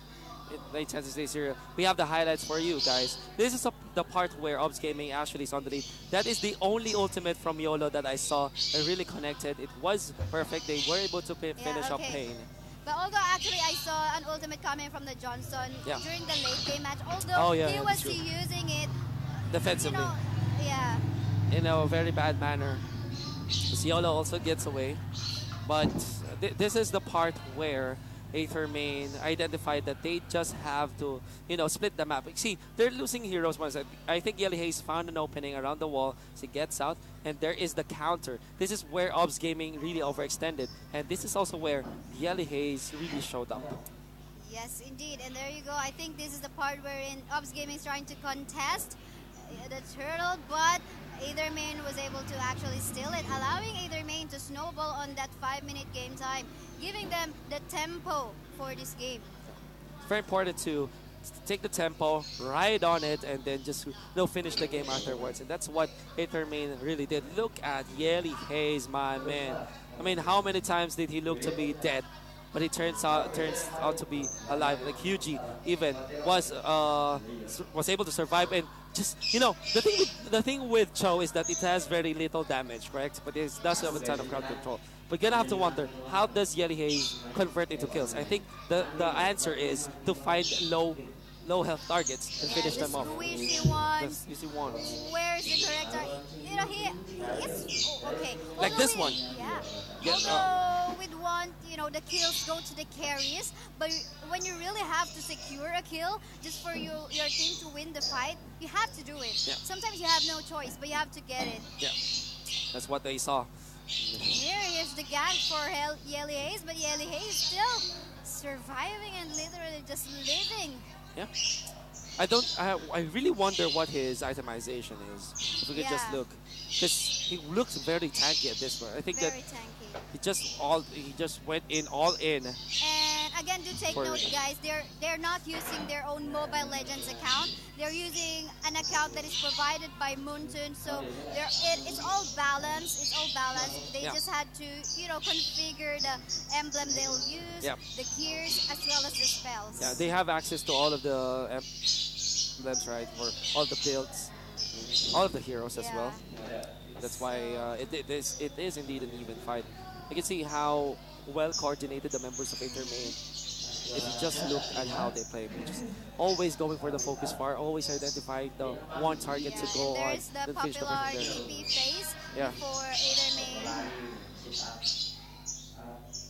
Late chances stay zero. We have the highlights for you guys. This is the part where Ops Gaming actually is on the lead. That is the only ultimate from YOLO that I saw and really connected. It was perfect. They were able to finish up okay. Pain. But although actually I saw an ultimate coming from the Johnson Yeah. during the late game match, although Oh, yeah, he yeah, was that's true. using it, Defensively. yeah. In a very bad manner. YOLO also gets away. But this is the part where Aether Main identified that they just have to, split the map. See, they're losing heroes once. I think Yelly Hayes found an opening around the wall. She gets out, and there is the counter. This is where Obs Gaming really overextended. And this is also where Yelly Hayes really showed up. Yes, indeed. And there you go. I think this is the part wherein Obs Gaming is trying to contest the turtle, but Aether Main was able to actually steal it, allowing Aether Main to snowball on that 5-minute game time, giving them the tempo for this game. It's very important to take the tempo, ride on it, and then just finish the game afterwards. And that's what Aether Main really did. Look at Yelly Hayes, my man. I mean, how many times did he look to be dead? But he turns out to be alive. Like Hyuji even was able to survive, and just the thing with Cho is that it has very little damage, correct? But it does have a ton of crowd control. But you're gonna have to wonder, how does Yelly Hayes convert into kills? I think the answer is to find low health targets and finish them off. Squishy ones. The easy ones. Where's the correct target? It's okay. Like Although this one. Yeah. Yeah, Although we'd want, the kills go to the carries, but when you really have to secure a kill just for your team to win the fight, you have to do it. Yeah. Sometimes you have no choice, but you have to get it. Yeah, that's what they saw. Here is the gank for Yelly Hayes, but Yelly Hayes still surviving and literally just living. Yeah. I really wonder what his itemization is. If we could just Yeah. look. Because he looks very tanky at this point. I think Very that tanky. he just went in all in. And again, do take For- note, guys. They're not using their own Mobile Legends account. They're using an account that is provided by Moontun. So it's all balanced. It's all balanced. They Yeah. just had to configure the emblem they'll use, Yep. the gears, as well as the spells. Yeah, they have access to all of the emblems, right? For all the builds, all of the heroes as well. That's why it is indeed an even fight. You can see how well coordinated the members of Aether Main. If you just look at how they play, just always going for the focus far, always identifying the one target to go and on, there's the then finish the popular person there. TP phase Yeah. for Aether Main.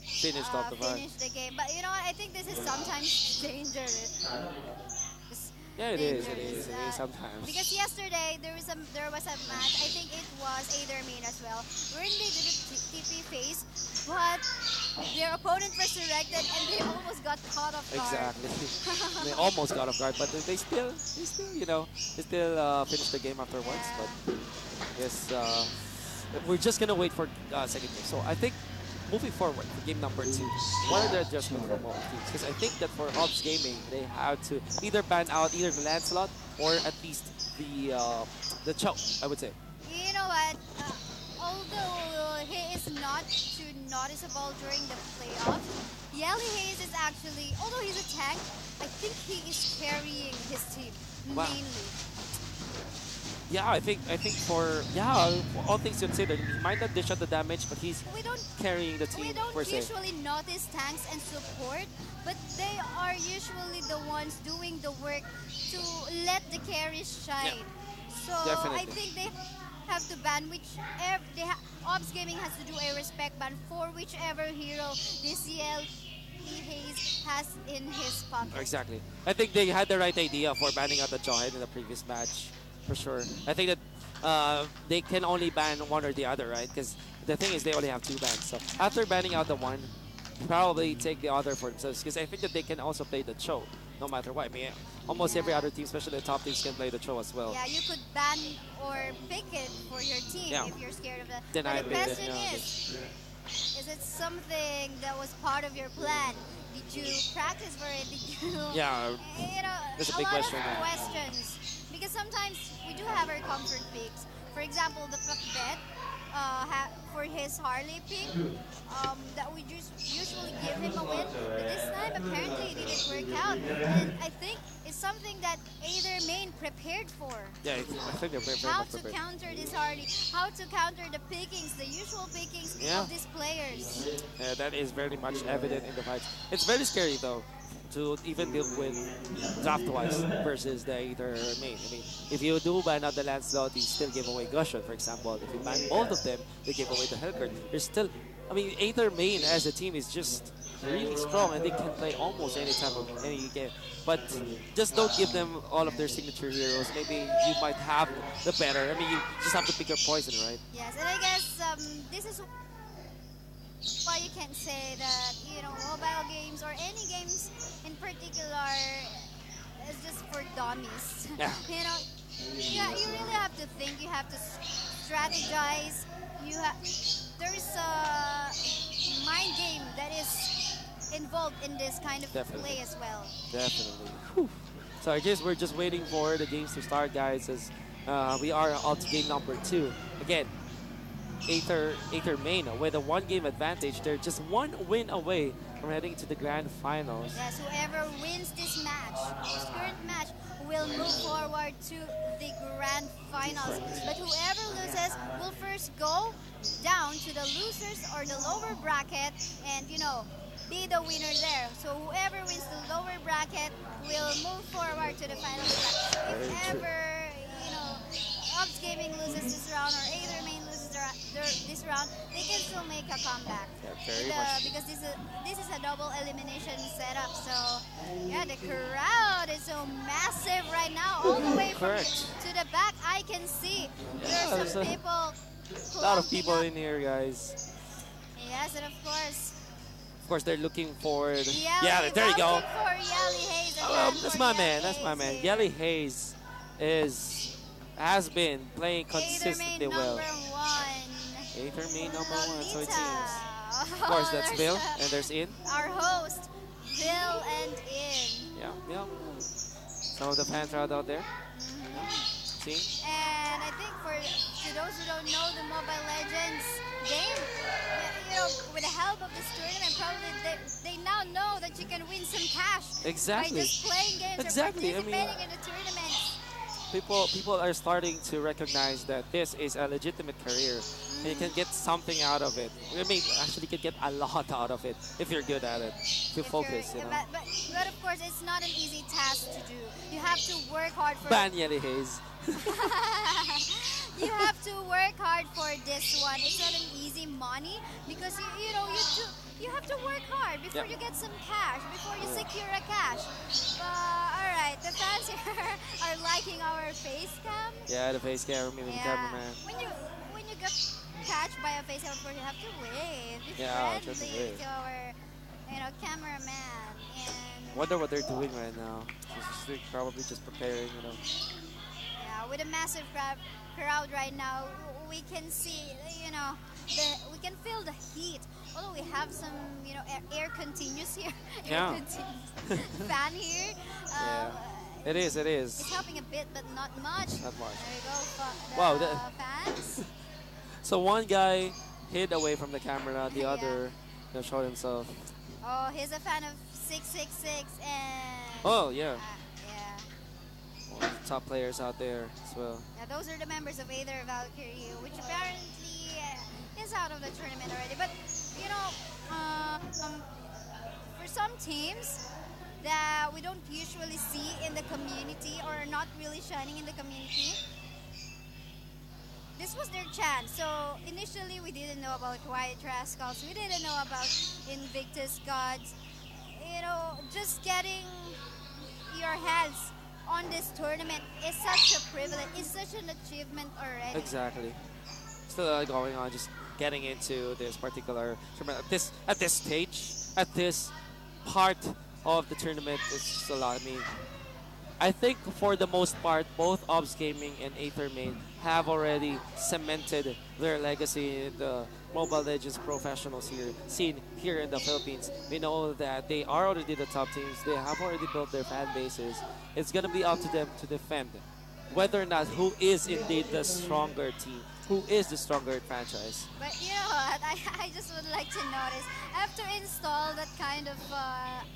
Finished off the fight. Finish the game. But you know what? I think this is sometimes dangerous. It's Yeah, it is. It dangerous, is. It is sometimes. Because yesterday there was a match. I think it was Aether Main as well, wherein they did a TP phase, but their opponent resurrected and they almost got caught off guard. Exactly. They almost got off guard, but they still finished the game afterwards. Yeah. But yes, we're just gonna wait for second game. So I think moving forward for game number 2, what are the adjustments for both teams? Because I think that for Ops Gaming, they have to either ban out either the Lancelot or at least the Cho, I would say. You know what? Although he is not too noticeable during the playoffs. Yelly Hayes is actually, although he's a tank, I think he is carrying his team Wow. mainly. Yeah, I think for yeah, for all things considered, he might not dish out the damage, but he's We don't carrying the we team don't per se. usually notice tanks and support, but they are usually the ones doing the work to let the carries shine. So I Definitely. think they have to ban whichever Ops Gaming has to do a respect ban for whichever hero this EL Hayes has in his pocket. Exactly. I think they had the right idea for banning out the Jawhead in the previous match, for sure. I think that they can only ban one or the other, right? Because the thing is, they only have two bans. So after banning out the one, probably take the other for themselves. Because I think that they can also play the Cho, no matter what. I mean, almost every other team, especially the top teams, can play the Cho as well. Yeah, you could ban or pick it for your team Yeah. if you're scared of that. Deny But the it, question yeah, is it something that was part of your plan? Did you practice for it? Did you, Yeah, you know, that's a a big lot question. of questions. Because sometimes we do have our comfort picks. For example, the Pakbet for his Harley pick, that we just usually give him a win. But this time, apparently, it didn't work out. And I think it's something that either main prepared for. Yeah, I think they're very How much to prepared. counter this Harley, how to counter the pickings, the usual pickings Yeah. of these players. Yeah, that is very much evident in the fights. It's very scary though to even deal with draft-wise versus the Aether main. I mean, if you do ban out the Lancelot, you still give away Gushon, for example. If you ban both of them, they give away the Hellcurt. There's still, I mean, Aether main as a team is just really strong and they can play almost any type of any game. But just don't give them all of their signature heroes. Maybe you might have the better. I mean, you just have to pick your poison, right? Yes, and I guess this is why you can't say that, mobile games or any games in particular is just for dummies. Yeah. You really have to think, you have to strategize. There's a mind game that is involved in this kind of Definitely. play as well. Definitely. Whew. So I guess we're just waiting for the games to start, guys, as we are on to game number 2. Again, Aether main with a 1-game advantage. They're just 1 win away from heading to the grand finals. Yes, whoever wins this match, this current match, will move forward to the grand finals. But whoever loses will first go down to the losers or the lower bracket and, be the winner there. So whoever wins the lower bracket will move forward to the finals bracket. Very If true. ever, Ops Gaming loses this round or Aether Main loses this round, they can still make a comeback. Yeah, very much. Because this is a double elimination setup. So yeah, the crowd is so massive right now, all the way Correct. to the back. I can see Yeah, there's some there's people. A lot of clumping people up. in here, guys. Yes, and of course, They're looking for the, Yelly, yeah, there you go. voting for Yelly Hayes. and Oh, then that's for my Yelly man. That's my Hayes man. here. Yelly Hayes has been playing Aether Main consistently well. number 1. Aether main number 1, so it Lolita. seems. Of course, that's There's, Bill, and there's In. our host, Bill and In. Yeah. Some of the fans are out there. See? And I think to those who don't know the Mobile Legends game, with the help of this tournament, probably they now know that you can win some cash Exactly. by just playing games Exactly, I or mean- participating in the tournaments. People are starting to recognize that this is a legitimate career and you can get something out of it. I mean, actually, you can get a lot out of it if you're good at it. If you If focus, you're- you know. But of course, it's not an easy task to do. You have to work hard for Ban Yelly Hayes. You have to work hard for this one. It's not an easy money because you have to work hard before Yeah. you get some cash, before you secure a cash. All right, the fans here are liking our face cam. Yeah, the face camera, the cameraman. When you get catched by a face cam, of course you have to wave. Be Yeah, just friendly wave. to our cameraman. And Wonder what they're doing right now. They're probably just preparing, yeah, with a massive crowd right now, we can see, we can feel the heat. Although we have some, air continuous here, Yeah. air continuous fan here. Yeah. It is. It's helping a bit, but not much. Not much. There you go, Wow, fans. So one guy hid away from the camera. The Yeah. other, showed himself. Oh, he's a fan of 666 and... Oh, yeah. yeah. One of the top players out there as well. Yeah, those are the members of Aether Valkyrie, which apparently is out of the tournament already. But, you know, for some teams that we don't usually see in the community or are not really shining in the community, this was their chance. So initially we didn't know about White Rascals, we didn't know about Invictus Gods. You know, just getting your hands on this tournament is such a privilege, it's such an achievement already. Exactly. Still going on, just getting into this particular tournament at this stage, at this part of the tournament. It's just a lot. I mean, I think for the most part, both Obs Gaming and Aether Main have already cemented their legacy in the Mobile Legends professional scene here in the Philippines. We know that they are already the top teams. They have already built their fan bases. It's going to be up to them to defend whether or not who is indeed the stronger team, who is the stronger franchise. But you know what, I just would like to notice, I have to install that kind of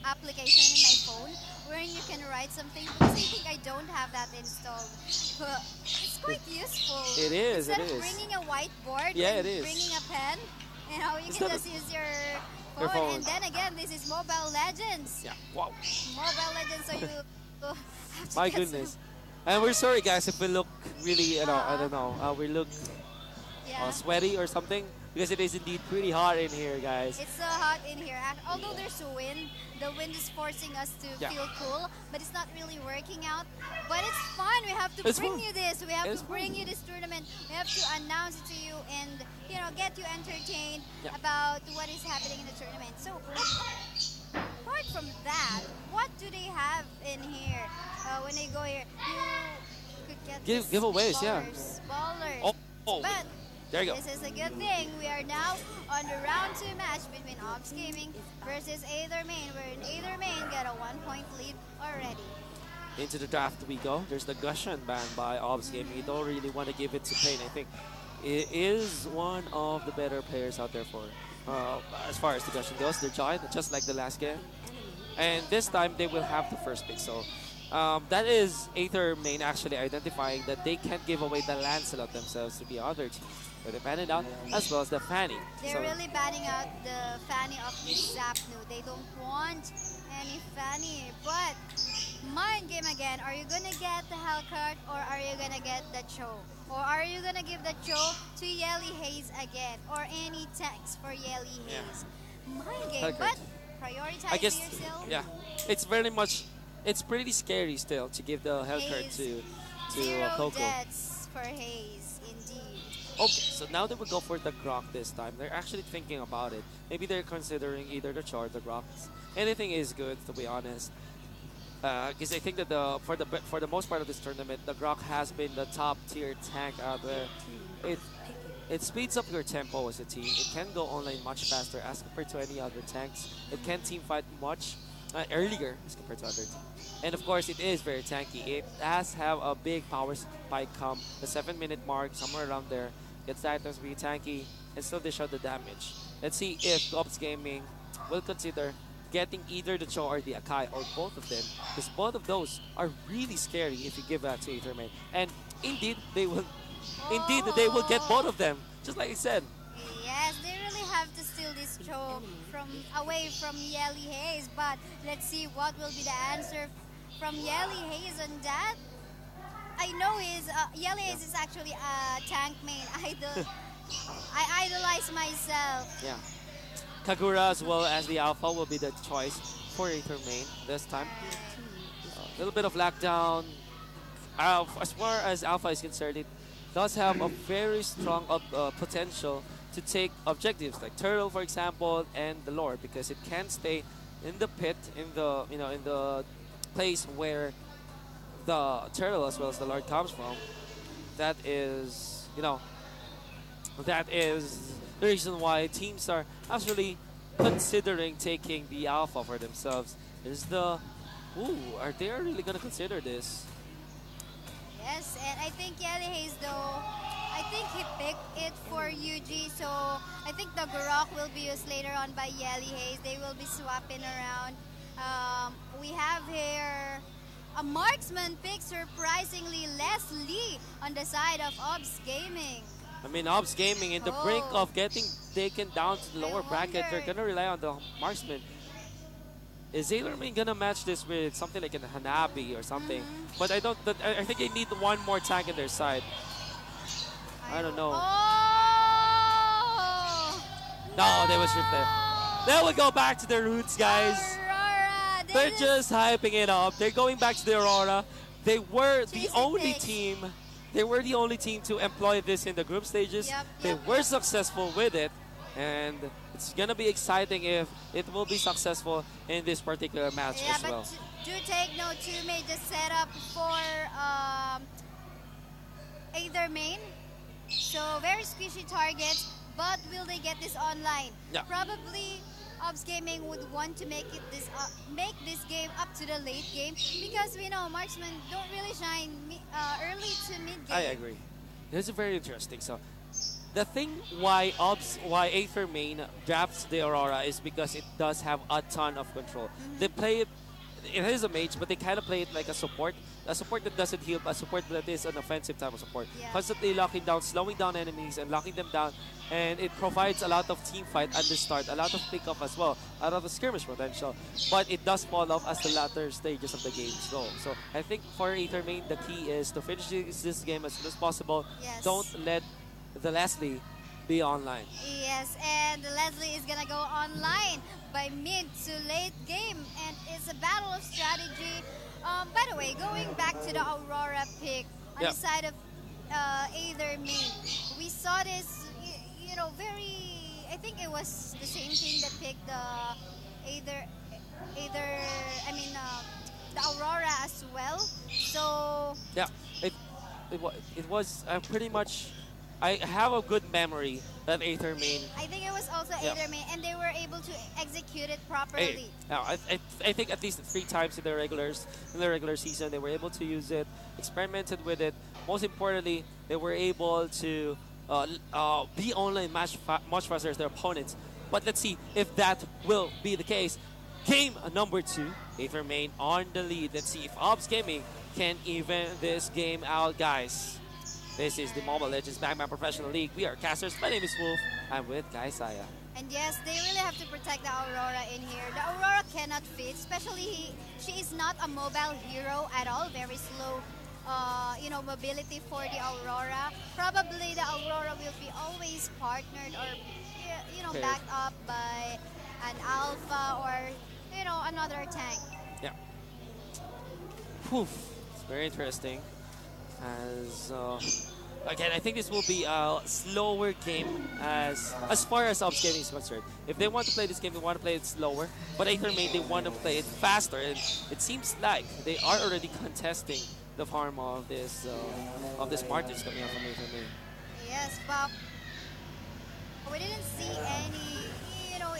application in my phone wherein you can write something, because I think I don't have that installed. But it's quite useful. It is, Instead it of is. bringing a whiteboard Yeah, and it is. bringing a pen, you know, you can Instead just of- use your Your phone. And then again, this is Mobile Legends. Yeah, wow. Mobile Legends, so you have to My get goodness. And we're sorry, guys, if we look really, I don't know, we look yeah. sweaty or something, because it is indeed pretty hot in here, guys. It's so hot in here. Although there's a wind, the wind is forcing us to Yeah. feel cool, but it's not really working out. But it's fun. We have to It's bring fun. you this. We have It's to bring fun. you this tournament. We have to announce it to you and, you know, get you entertained Yeah. about what is happening in the tournament. So, apart from that, what do they have in here when they go here? You could get this Giveaways, yeah. ballers. Oh, But there you go. this is a good thing. We are now on the round 2 match between Obs Gaming versus Aether Main, where Aether Main got a 1-point lead already. Into the draft we go. There's the Gushan ban by Obs Gaming. You don't really want to give it to Pain. I think it is one of the better players out there for as far as the Gushan goes. They're giant, just like the last game. And this time they will have the first pick. So that is Aether Main actually identifying that they can't give away the Lancelot themselves to the other team. But they ban it out, as well as the Fanny. They're So- really banning out the Fanny of this Zapnu. They don't want any Fanny. But mind game again, are you gonna get the Hellcart or are you gonna get the Cho? Or are you gonna give the Cho to Yelly Haze again? Or any tanks for Yelly Yeah. Haze? Mind game, Hellcart. but prioritize I guess, yourself. yeah, it's very much, it's pretty scary still to give the Hellcart Haze. to Zero Coco. deaths for Haze, indeed. Okay, so now they will go for the Grok this time. They're actually thinking about it. Maybe they're considering either the Char or the Grok. Anything is good, to be honest. Because I think that for the most part of this tournament, the Grok has been the top tier tank out there. It speeds up your tempo as a team. It can go online much faster as compared to any other tanks. It can team fight much earlier as compared to other teams. And of course, it is very tanky. It does have a big power spike come the 7-minute mark, somewhere around there. Gets items to be tanky and still dish out the damage. Let's see if Ops Gaming will consider getting either the Cho or the Akai or both of them, because both of those are really scary if you give that to Aether Main. And indeed, they will. Indeed, they will get both of them, just like I said. Yes, they really have to steal this Cho away from Yelly Haze, but let's see what will be the answer from Yelly Haze on that. I know Yelly Haze is actually a tank main idol. I idolize myself. Yeah. Kagura as well as the Alpha will be the choice for Aether Main this time. A little bit of lockdown. As far as Alpha is concerned, it does have a very strong potential to take objectives like Turtle, for example, and the Lord, because it can stay in the pit, in the place where the Turtle as well as the Lord comes from. That is, that is the reason why teams are actually considering taking the Alpha for themselves. Are they really gonna consider this? Yes, and I think Yelly Haze though, I think he picked it for UG, so I think the Gurok will be used later on by Yelly Hayes. They will be swapping around. We have here a marksman pick, surprisingly Leslie on the side of Obs Gaming. I mean, Obs Gaming in the brink Oh. of getting taken down to the lower bracket. They're wonder. gonna rely on the marksman. Is Ailerman gonna match this with something like a Hanabi or something? But I don't. But I think they need one more tank in their side. I don't know. Oh! No, they was ripped there. They will go back to their roots, guys. Aurora, this They're is- just hyping it up. They're going back to the Aurora. They were the Chasing only picks. team. They were the only team to employ this in the group stages. Yep, They yep, were yep. successful with it, and it's gonna be exciting if it will be successful in this particular match Yeah, as but well. do take note, two may just set up for either main. So very squishy targets, but will they get this online? Yeah. Probably Obs Gaming would want to make this game up to the late game because we know marksmen don't really shine early to mid game. I agree. This is very interesting. So, the thing why Aether Main drafts the Aurora is because it does have a ton of control. They play it. It is a mage, but they kind of play it like a support that doesn't heal, a support that is an offensive type of support. Yeah. Constantly locking down, slowing down enemies, and locking them down, and it provides a lot of team fight at the start, a lot of pick-up as well, a lot of skirmish potential. But it does fall off as the latter stages of the game go. So I think for Aether Main, the key is to finish this game as soon as possible. Yes. Don't let the Leslie be online. Yes, and Leslie is gonna go online by mid to late game, and it's a battle of strategy. By the way, going back to the Aurora pick on Yep. the side of Aether Main, we saw this, you know, very. I think it was the same team that picked the the Aurora as well. So Yeah, it was pretty much. I have a good memory that Aether Main. I think it was also Yeah. Aether Main, and they were able to execute it properly. Now, I think at least 3 times in the regular season they were able to use it, experimented with it. Most importantly, they were able to be online much faster as their opponents. But let's see if that will be the case. Game number 2, Aether Main on the lead. Let's see if Obs Gaming can even this game out, guys. This is the Mobile Legends Batman Professional League. We are casters. My name is Wolf. I'm with Guy Saya. And yes, they really have to protect the Aurora in here. The Aurora cannot fit, especially she is not a mobile hero at all. Very slow, mobility for the Aurora. Probably the Aurora will be always partnered or, Paired. backed up by an Alpha or, another tank. Yeah. Poof. It's very interesting. As again, I think this will be a slower game as far as Obs Gaming is concerned. If they want to play this game, they want to play it slower. But Aether Main, they want to play it faster, and it seems like they are already contesting the farm of this Martyrs coming out from Aether Main. Yes, but we didn't see any,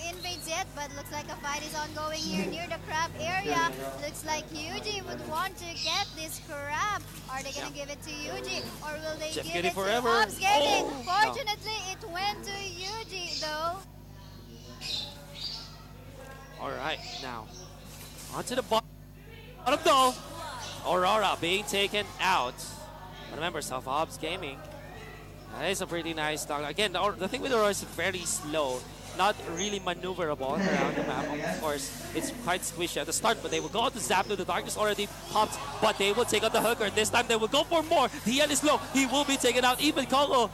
invades yet, but looks like a fight is ongoing here near the crab area. Looks like Yuji would want to get this crab. Are they gonna give it to Yuji, or will they Jeff give Giddy it forever. to Obs Gaming? Oh, no. Fortunately, it went to Yuji though. All right, now onto the bottom though. Aurora being taken out. But members of Obs Gaming. That is a pretty nice dog. Again, the thing with Aurora is very slow. Not really maneuverable around the map. Of course, it's quite squishy at the start, but they will go out to zap to the darkness already popped, but they will take out the hooker. This time they will go for more. The end is low. He will be taken out. Even Kolo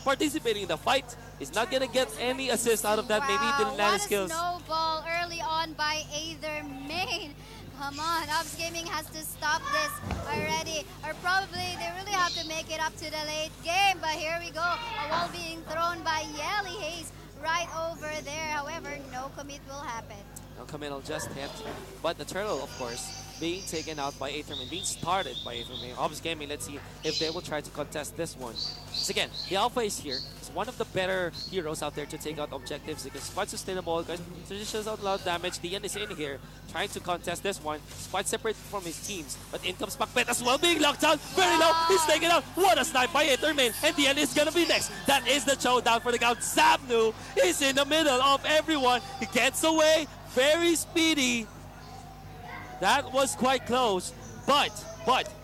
participating in the fight is not gonna get any assist out of that. Maybe he didn't land his skills. What a snowball early on by Aether Main. Come on, Obs Gaming has to stop this already. Or probably they really have to make it up to the late game. But here we go. A wall being thrown by Yelly Hayes right over there. However, no commit will happen. No commit will just hit. But the turtle, of course, being taken out by Aetherman, being started by Aetherman. Obs Gaming, let's see if they will try to contest this one. So again, the Alpha is here. He's one of the better heroes out there to take out objectives because it's quite sustainable. Guys, so just shows out a lot of damage. DN is in here trying to contest this one. It's quite separate from his teams. But in comes Macbeth as well, being locked out. Very low. He's taken out. What a snipe by Aetherman. And DN is going to be next. That is the showdown for the count. Zabnu is in the middle of everyone. He gets away. Very speedy. That was quite close. But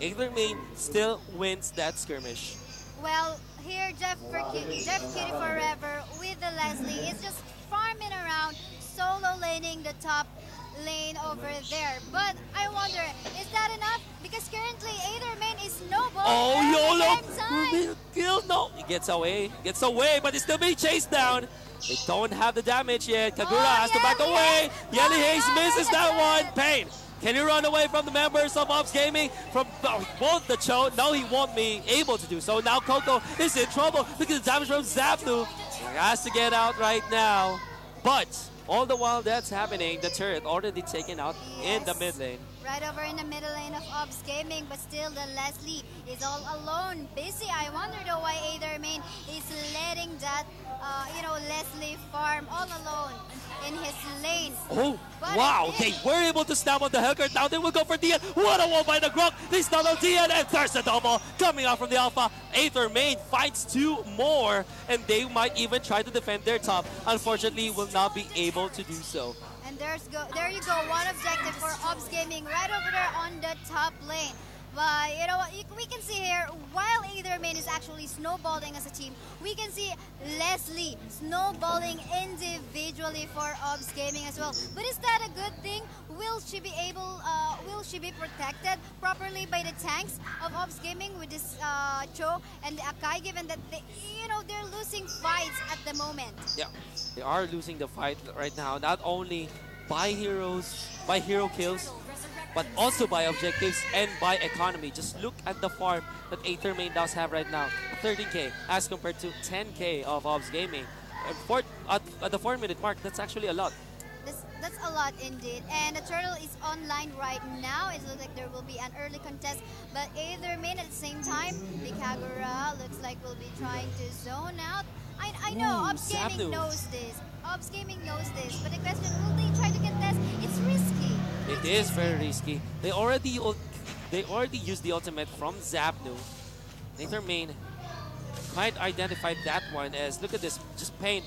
Aetherman still wins that skirmish. Well, here Jeff Kitty Forever with the Leslie is just farming around, solo laning the top lane over there. But I wonder, is that enough? Because currently Aetherman is snowballing. Oh, YOLO! Kill, no. He gets away, but he's still being chased down. They don't have the damage yet. Kagura has to back away. Yelly Hayes misses that one. Pain. Can he run away from the members of Ops Gaming? From both the Cho? No, he won't be able to do so. Now Coco is in trouble because of the damage from Zabnu. He has to get out right now. But all the while that's happening, the turret already taken out in the mid lane. Right over in the middle lane of Ops Gaming, but still the Leslie is all alone, busy. I wonder though why Aetherman is letting that, Leslie farm all alone in his lane. Oh, but wow, they were able to stab on the hooker. Now they will go for DN. What a wall by the Grok. They stun on DN, and there's a double coming out from the Alpha. Aetherman fights two more, and they might even try to defend their top. Unfortunately, will not be able to do so. And there you go, one objective for Ops Gaming right over there on the top lane. But you know what, we can see here, while Aetherman is actually snowballing as a team, we can see Leslie snowballing individually for Ops Gaming as well. But is that a good thing? Will she be protected properly by the tanks of Ops Gaming with this Cho and the Akai, given that they're losing fights at the moment? Yeah, they are losing the fight right now, not only by hero kills, but also by objectives and by economy. Just look at the farm that Aetherman does have right now. 13k as compared to 10k of Ops Gaming. At the 4-minute mark, that's actually a lot. That's a lot indeed. And the turtle is online right now. It looks like there will be an early contest. But Aetherman at the same time, the Kagura looks like will be trying to zone out. I know, Ops Gaming knows this. Ops Gaming knows this. But the question, will they try to contest? It's risky. It is very risky. They already used the ultimate from Zabnu. Aetherman quite identified that one as, look at this, just Pain.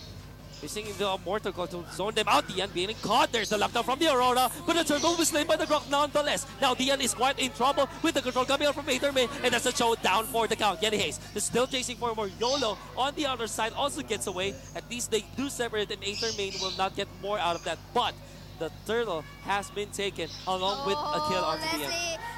Using the Mortal Coil to zone them out. Dian being caught. There's the lockdown from the Aurora, but the turtle was slain by the Grok nonetheless. Now Dian is quite in trouble with the control coming out from Aetherman, and that's a showdown for the count. Yelly Hayes is still chasing for more. YOLO on the other side also gets away. At least they do separate, and Aetherman will not get more out of that. But the turtle has been taken along with a kill on the end.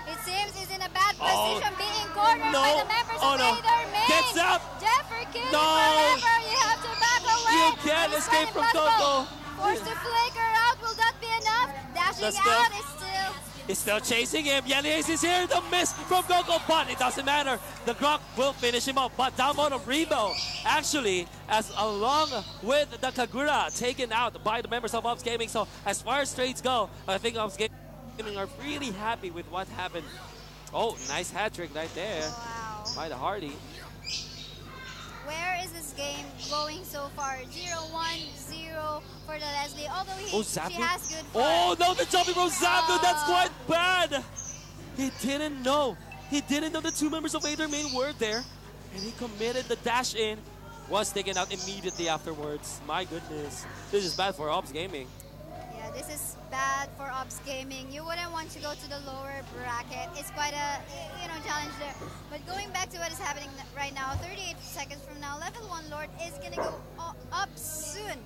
It seems he's in a bad position, being cornered by the members of Aetherman. Gets up! Jeffrey Kitty Forever, you have to back away. You can't escape from Coco. Forced to flicker out, will that be enough? Dashing out is still... He's still chasing him. Yelly Hayes is here. The miss from Coco, but it doesn't matter. The Grok will finish him off. But down on Rebo, actually, as along with the Kagura taken out by the members of Ops Gaming. So as far as trades go, I think Ops Gaming are really happy with what happened. Oh, nice hat trick right there by the Hardy. Where is this game going so far? 0-1-0 for the Leslie. Although she has good fun. Oh no, the jumping from Zabnu, that's quite bad. He didn't know. He didn't know the two members of Aetherman were there. And he committed the dash in. Was taken out immediately afterwards. My goodness. This is bad for Ops Gaming. Yeah, this is bad for Ops Gaming. You wouldn't want to go to the lower bracket. It's quite a challenge there. But going back to what is happening right now, 38 seconds from now, level 1 Lord is gonna go up soon.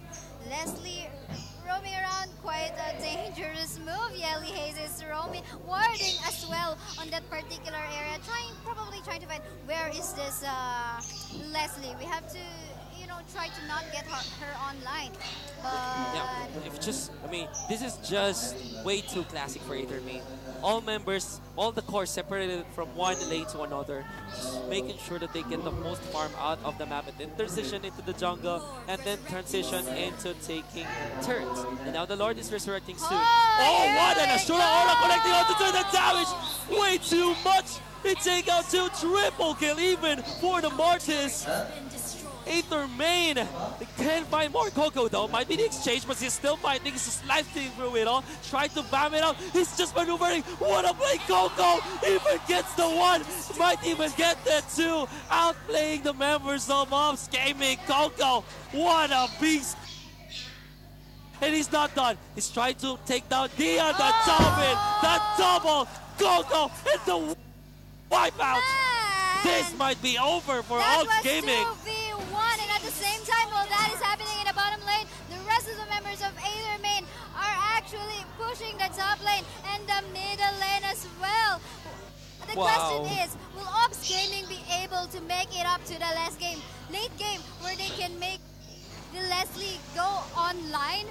Leslie roaming around, quite a dangerous move. Yelly Hayes is roaming, warding as well on that particular area, probably trying to find where is this Leslie. We have to try to not get her online. Yeah, But if just, I mean, this is just way too classic for Aether Main. All members, all the cores separated from one lane to another, just making sure that they get the most farm out of the map and then transition into the jungle and then transition into taking turrets. And now the Lord is resurrecting soon. Oh, what an Ashura Aura connecting onto the damage! Way too much! They take out 2 triple kill even for the Mortis. Aether Main, they can find more Coco though. Might be the exchange, but he's still fighting. He's slicing through it all. Trying to bam it out. He's just maneuvering. What a play, Coco! Even gets the 1. Might even get the 2. Outplaying the members of Ops Gaming. Coco, what a beast! And he's not done. He's trying to take down Dian. The double. Coco, and the wipeout. This might be over for Ops Gaming. 2v1, and at the same time, while that is happening in the bottom lane, the rest of the members of Aether Main are actually pushing the top lane and the middle lane as well. The question is, will Ops Gaming be able to make it up to the late game, where they can make the Leslie go online?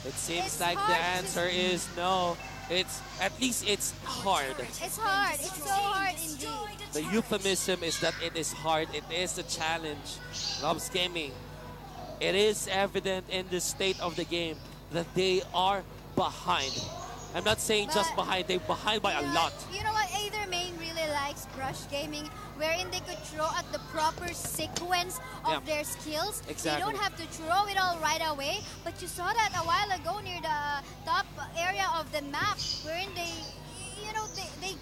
It seems like the answer is no. At least it's hard. It's hard. It's so hard indeed. The euphemism is that it is hard. It is a challenge. Ops Gaming, it is evident in the state of the game that they are behind. I'm not saying just behind. They're behind by a lot. You know what? Aether Main really likes brush gaming, wherein they could throw at the proper sequence of their skills. Exactly. They don't have to throw it all right away. But you saw that a while ago near the top area of the map, wherein they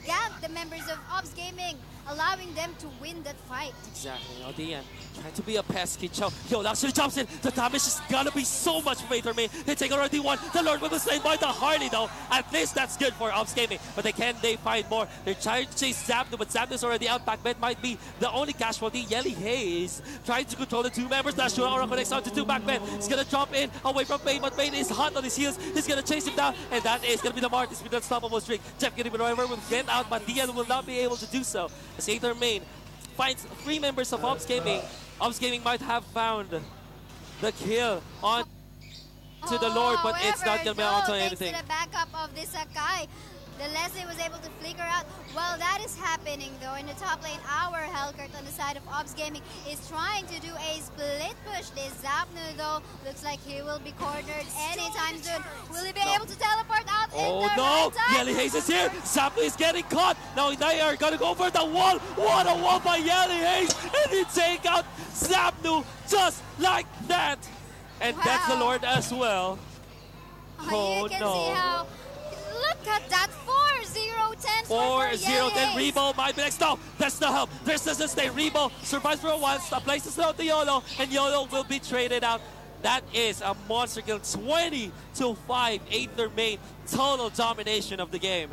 ganked the members of Ops Gaming, allowing them to win that fight. Exactly. Now Dian trying to be a pesky choke. Yo, actually jumps in. The damage is gonna be so much for Aether Main. They take already 1. The Lord will be slain by the Harley though. At least that's good for Ops Gaming. But they find more. They're trying to chase Zapdo, but Zapdo's already out. Backbed might be the only casualty. Yelly Haze trying to control the 2 members. That Shura Aura connects onto 2 Backbed. He's gonna drop in away from Pain, but Pain is hot on his heels. He's gonna chase him down, and that is gonna be the Martis with the unstoppable streak. Jeff getting driver will get out, but Dian will not be able to do so. As Aether Main finds 3 members of Ops Gaming. Ops Gaming might have found the kill on to the Lord, but it's not gonna be onto anything. Thanks to the backup of this Sakai, the Leslie was able to flicker out. While that is happening though, in the top lane, our Hellcurt on the side of Ops Gaming is trying to do a split push. This Zapnu though looks like he will be cornered anytime soon. Will he be able to teleport out in the right time? Yelly Haze is here. Zapnu is getting caught. Now they are gonna go for the wall. What a wall by Yelly Haze, and they take out Zapnu just like that. And that's the Lord as well. You can see how. Look at that 4-0-10 4-0-10 Rebo might be next. No, that's the help. This doesn't stay. Rebo survives for a while, applies the slow to YOLO, and YOLO will be traded out. That is a monster kill. 20-5 Aether Main. Total domination of the game.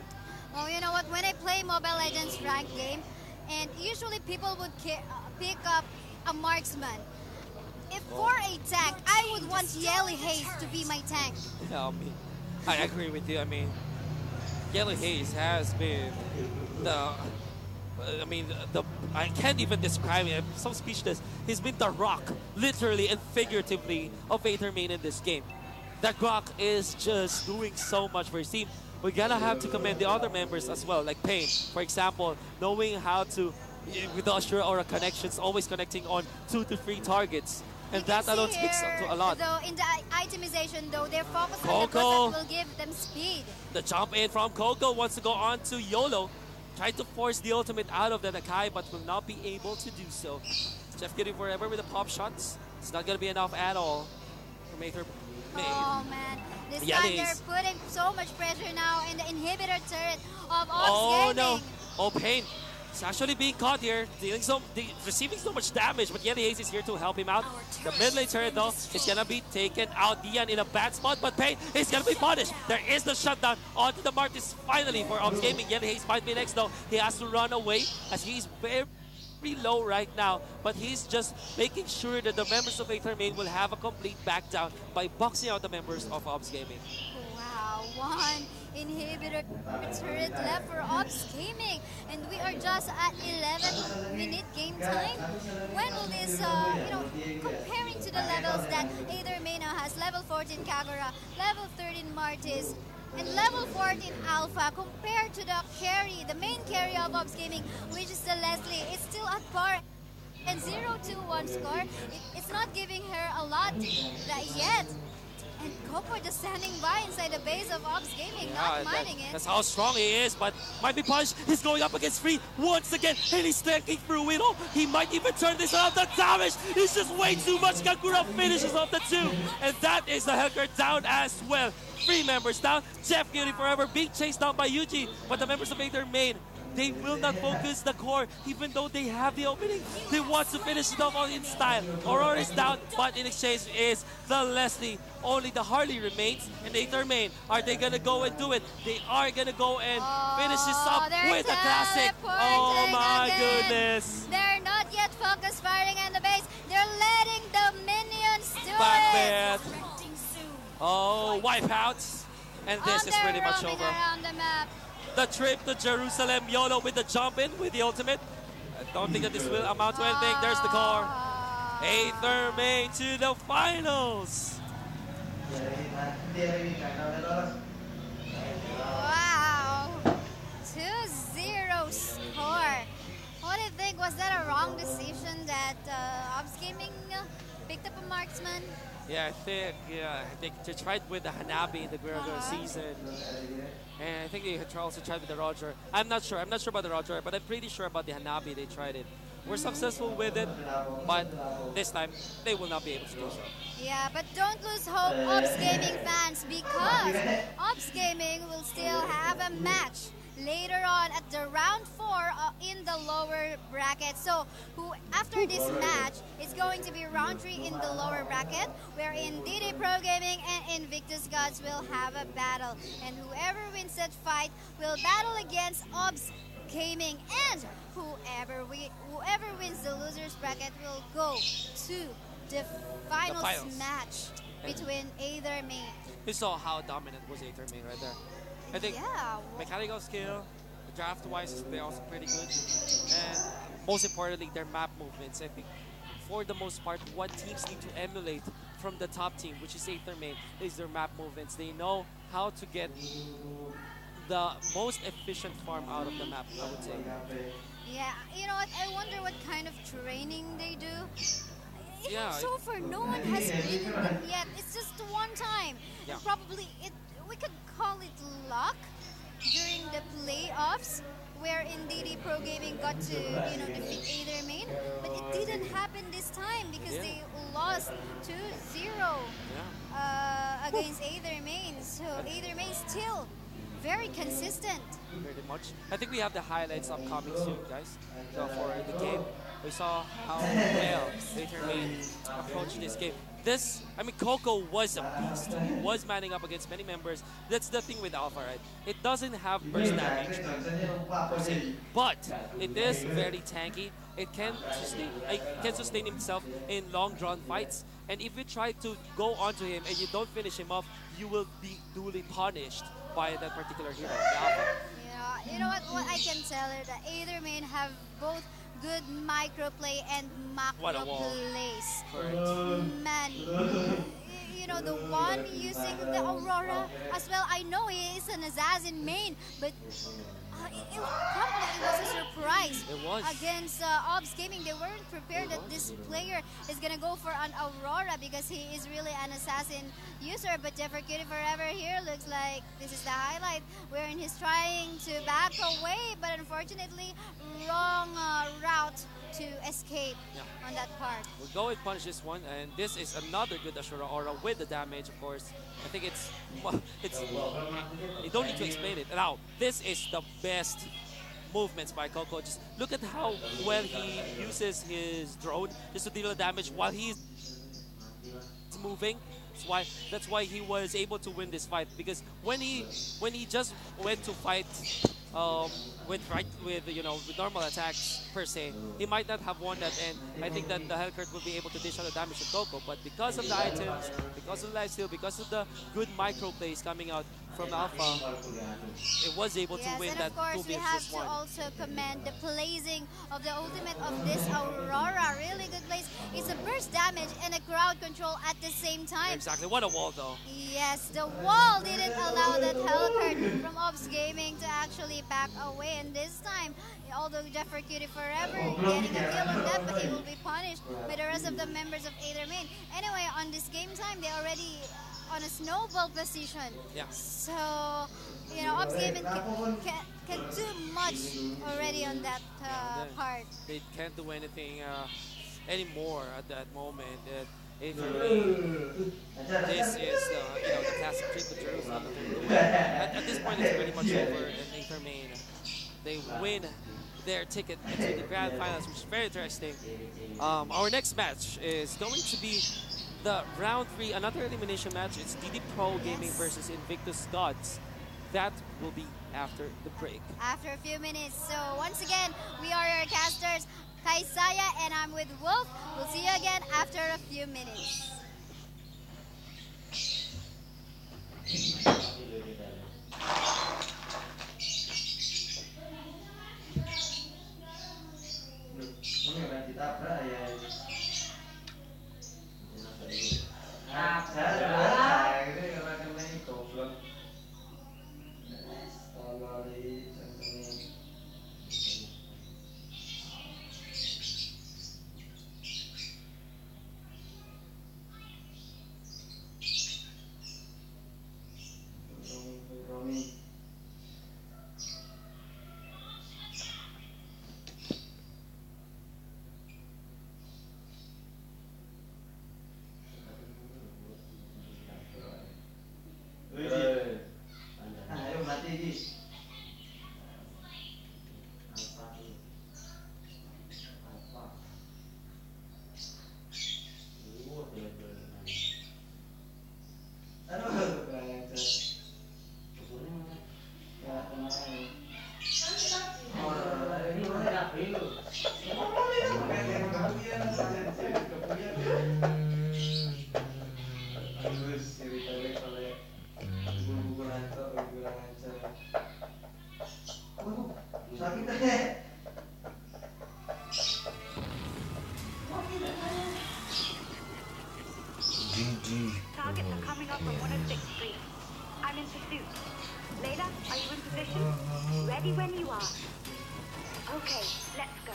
Well, you know what? When I play Mobile Legends ranked game, and usually people would pick up a marksman. If for a tank, I would want Yelly Haze to be my tank. Yeah, I agree with you. I mean, Yellow Haze has been I can't even describe it. I'm so speechless. He's been the rock, literally and figuratively, of Aether Main in this game. That rock is just doing so much for his team. We're gonna have to commend the other members as well, like Pain, for example, knowing how to, with the Ashura Aura connections, always connecting on 2 to 3 targets. And that alone speaks to a lot. Though in the itemization, though, they're focused on the push that will give them speed. The jump in from Coco wants to go on to YOLO. Tried to force the ultimate out of the Nakai, but will not be able to do so. Jeff getting forever with the pop shots. It's not going to be enough at all for Aether Main. Oh man, this time they're putting so much pressure now in the inhibitor turret of Ops Gaming. No. Oh, Pain. He's actually being caught here, receiving so much damage, but Yelly Haze is here to help him out. The mid lane turret though is gonna be taken out. Dian in a bad spot, but Pain is gonna be punished. There is the shutdown onto the Martis finally for Ops Gaming. Yelly Haze might be next though. He has to run away as he's very pretty low right now, but he's just making sure that the members of Aether Main will have a complete back down by boxing out the members of Obs Gaming. Wow, one inhibitor turret left for Ops Gaming, and we are just at 11-minute game time. When will this, comparing to the levels that Aether Main has, level 14 Kagura, level 13 Martis, and level 14 Alpha, compared to the carry, the main carry of Ops Gaming, which is the Leslie, it's still at par. And 0-2-1 score, it's not giving her a lot yet. And Coco just standing by inside the base of Ops Gaming, not minding it. That's how strong he is, but might be punished. He's going up against Free once again, and he's tanking through it all. He might even turn this around. The damage is just way too much. Kagura finishes off the 2, and that is the Helker down as well. 3 members down. Jeff Gilly forever being chased down by Yuji, but the members of Aether Main, they will not focus the core, even though they have the opening. They want to finish it off in style. Aurora is down, but in exchange is the Leslie. Only the Harley remains, and Aether Main, are they gonna go and do it? They are gonna go and finish this up with a classic. Oh my goodness. They're not yet focus firing on the base. They're letting the minions do Back it. Oh, wipeouts. And this is pretty much over. Around the map. The trip to Jerusalem, YOLO with the jump in with the ultimate. I don't think that this will amount to anything. There's the car. Aether Main to the finals. Wow. 2-0 score. What do you think? Was that a wrong decision that Ops Gaming picked up a marksman? Yeah, I think they tried with the Hanabi in the regular season. And I think they also tried with the Roger. I'm not sure about the Roger, but I'm pretty sure about the Hanabi. They tried it. We're successful with it, but this time they will not be able to do so. Yeah, but don't lose hope, Ops Gaming fans, because Ops Gaming will still have a match later on at the round 4 in the lower bracket. So after this match, it's going to be round 3 in the lower bracket, wherein DD Pro Gaming and Invictus Gods will have a battle. And whoever wins that fight will battle against Ops Gaming, and whoever wins the losers bracket will go to the finals match between Aether Main. You saw how dominant was Aether Main right there. I think mechanical skill, draft-wise, they're also pretty good. And most importantly, their map movements. I think for the most part, what teams need to emulate from the top team, which is Aether Main, is their map movements. They know how to get the most efficient farm out of the map, I would say. Yeah, you know what? I wonder what kind of training they do. So far, no one has beaten them yet. It's just one time. Yeah. Probably we could call it luck during the playoffs, wherein DD Pro Gaming got to defeat Aether Main, but it didn't happen this time because they lost 2-0 against Aether Main. So Aether Main still very consistent. Pretty much. I think we have the highlights upcoming soon, guys, for the game. We saw how well Aether Main approached this game. Coco was a beast. He was manning up against many members. That's the thing with Alpha, right? It doesn't have burst damage, per se, but it is very tanky. It can sustain himself in long drawn fights. And if you try to go onto him and you don't finish him off, you will be duly punished by that particular hero, the Alpha. Yeah, you know what I can tell her, that Aether Main have both good microplay and macro plays. Man, the one using the Aurora as well. I know he is an assassin main, but it was a surprise. It was. Against Ops Gaming. They weren't prepared that this player is gonna go for an Aurora because he is really an assassin user. But Jeffrey Cutie Forever here looks like this is the highlight, wherein he's trying to back away, but unfortunately wrong route to escape on that part. We'll go and punish this one, and this is another good Ashura Aura with the damage, of course. I think you don't need to explain it. Now, this is the best movements by Coco. Just look at how well he uses his drone just to deal the damage while he's moving. That's why he was able to win this fight, because when he just went to fight with with normal attacks per se, he might not have won that, and I think that the Hellcurt will be able to dish out the damage to Coco. But because of the items, because of the lifesteal, because of the good micro plays coming out from Alpha, it was able to Yes, win and that of course we have to 2v1. also commend the placing of the ultimate of this Aurora. Really good place. It's a burst damage and a crowd control at the same time. Exactly, what a wall though. Yes, the wall didn't allow that Hellcurt from Ops Gaming to actually back away. And this time, although Jeffrey Cutie forever getting a kill on that, but he will be punished by the rest of the members of Aether Main. Anyway, on this game time, they already on a snowball position. Yeah. So, Ops Gaming can do much already on that part. They can't do anything anymore at that moment. For me, this is the classic trip to Jerusalem. At this point, it's pretty much over in Aether Main. They win their ticket into the grand finals, which is very interesting. Our next match is going to be the round 3, another elimination match. It's DD Pro Gaming versus Invictus Gods. That will be after the break. After a few minutes. So once again, we are your casters, Kaisaya, and I'm with Wolf. We'll see you again after a few minutes. Targets are coming up from 106th Street. I'm in pursuit. Layla, are you in position? Ready when you are. Okay, let's go.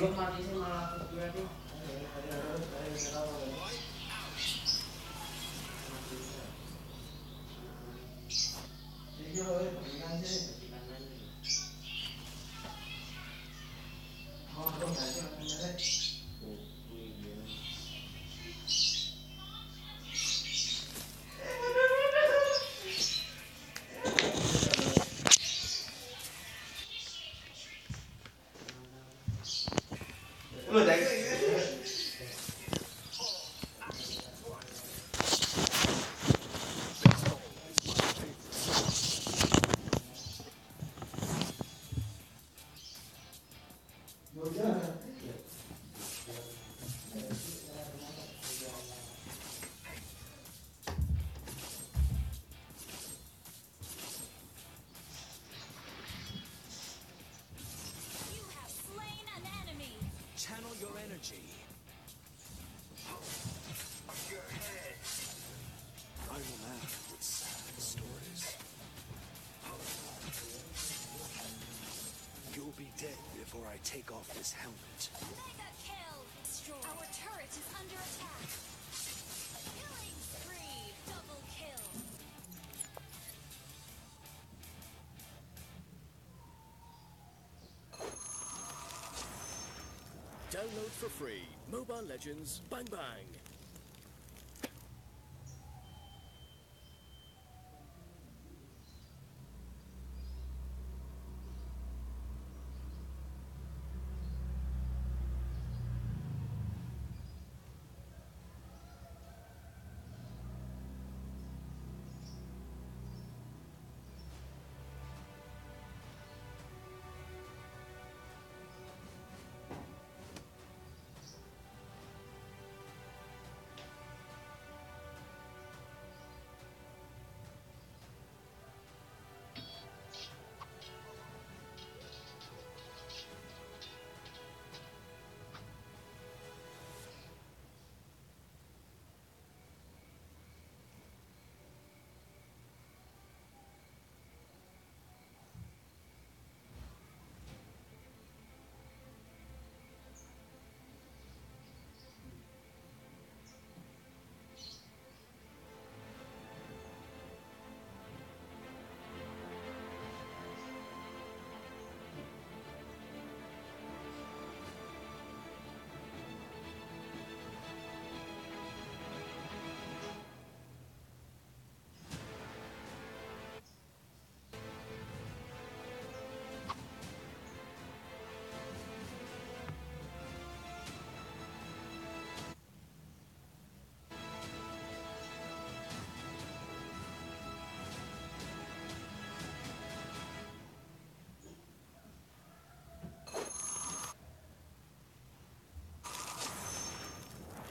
Belum mati sih malah aku berarti. Channel your energy. I will laugh with sad stories. You'll be dead before I take off this helmet. Mega kill! Our turret is under attack. Killing spree! Double kill! Download for free. Mobile Legends Bang Bang.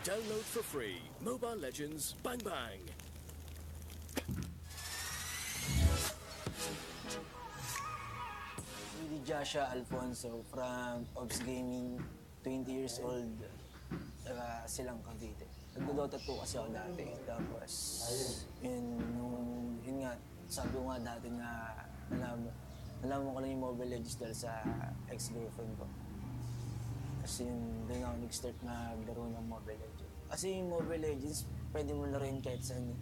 Download for free. Mobile Legends Bang Bang. Joshua Alfonso from Obs Gaming, 20 years old, silang Cavite. Nagdo-Dota 2 kasi ako dati. Tapos, yun nga, sabi ko nga dati na nalaman ko lang yung Mobile Legends dahil sa ex-girlfriend ko. Kasi doon ako nag-start maglaro ng Mobile Legends. Kasi yung Mobile Legends, pwede mo na rin kahit saan.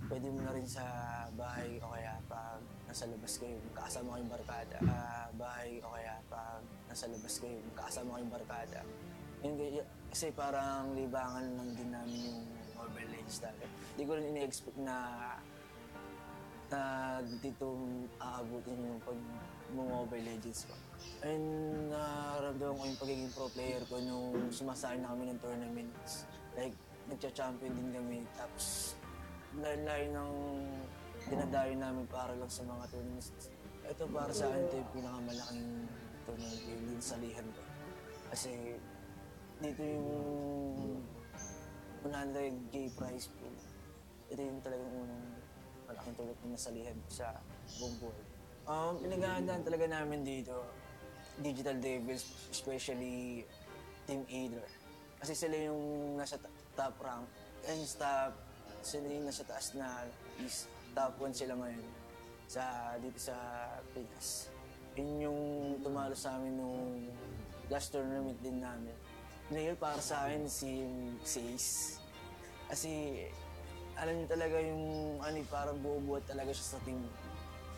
Pwede mo na rin sa bahay o kaya pag nasa labas kayo, magkakasama kayong barkada. Bahay o kaya pag nasa labas kayo, magkakasama kayong barkada. Kasi parang libangan lang din namin yung Mobile Legends dati. Hindi ko rin ini-expect na dito aabutin yung pag-Mobile Legends ko. And nararamdaman ko yung pagiging pro player ko nung sumasali na kami ng tournaments. Like, nagcha-champion din kami. Tapos, layo ng dinadayo namin para lang sa mga tournaments. Ito para sa akin, ito yung pinakamalaking tournament yung salihan ko. Kasi dito yung 100K prize pool. Ito yung talagang unang malaking tulad na nasalihan ko sa buong buhay. Pinaghahandaan talaga namin dito, Digital Devils, especially Team Aider. Kasi sila yung nasa top rank. And sila yung nasa taas na is top 1 sila ngayon dito sa Pinas. Yun yung tumalo sa amin nung last tournament din namin. Ngayon para sa akin si Ace. Kasi alam niyo talaga yung parang buo-buo talaga siya sa team.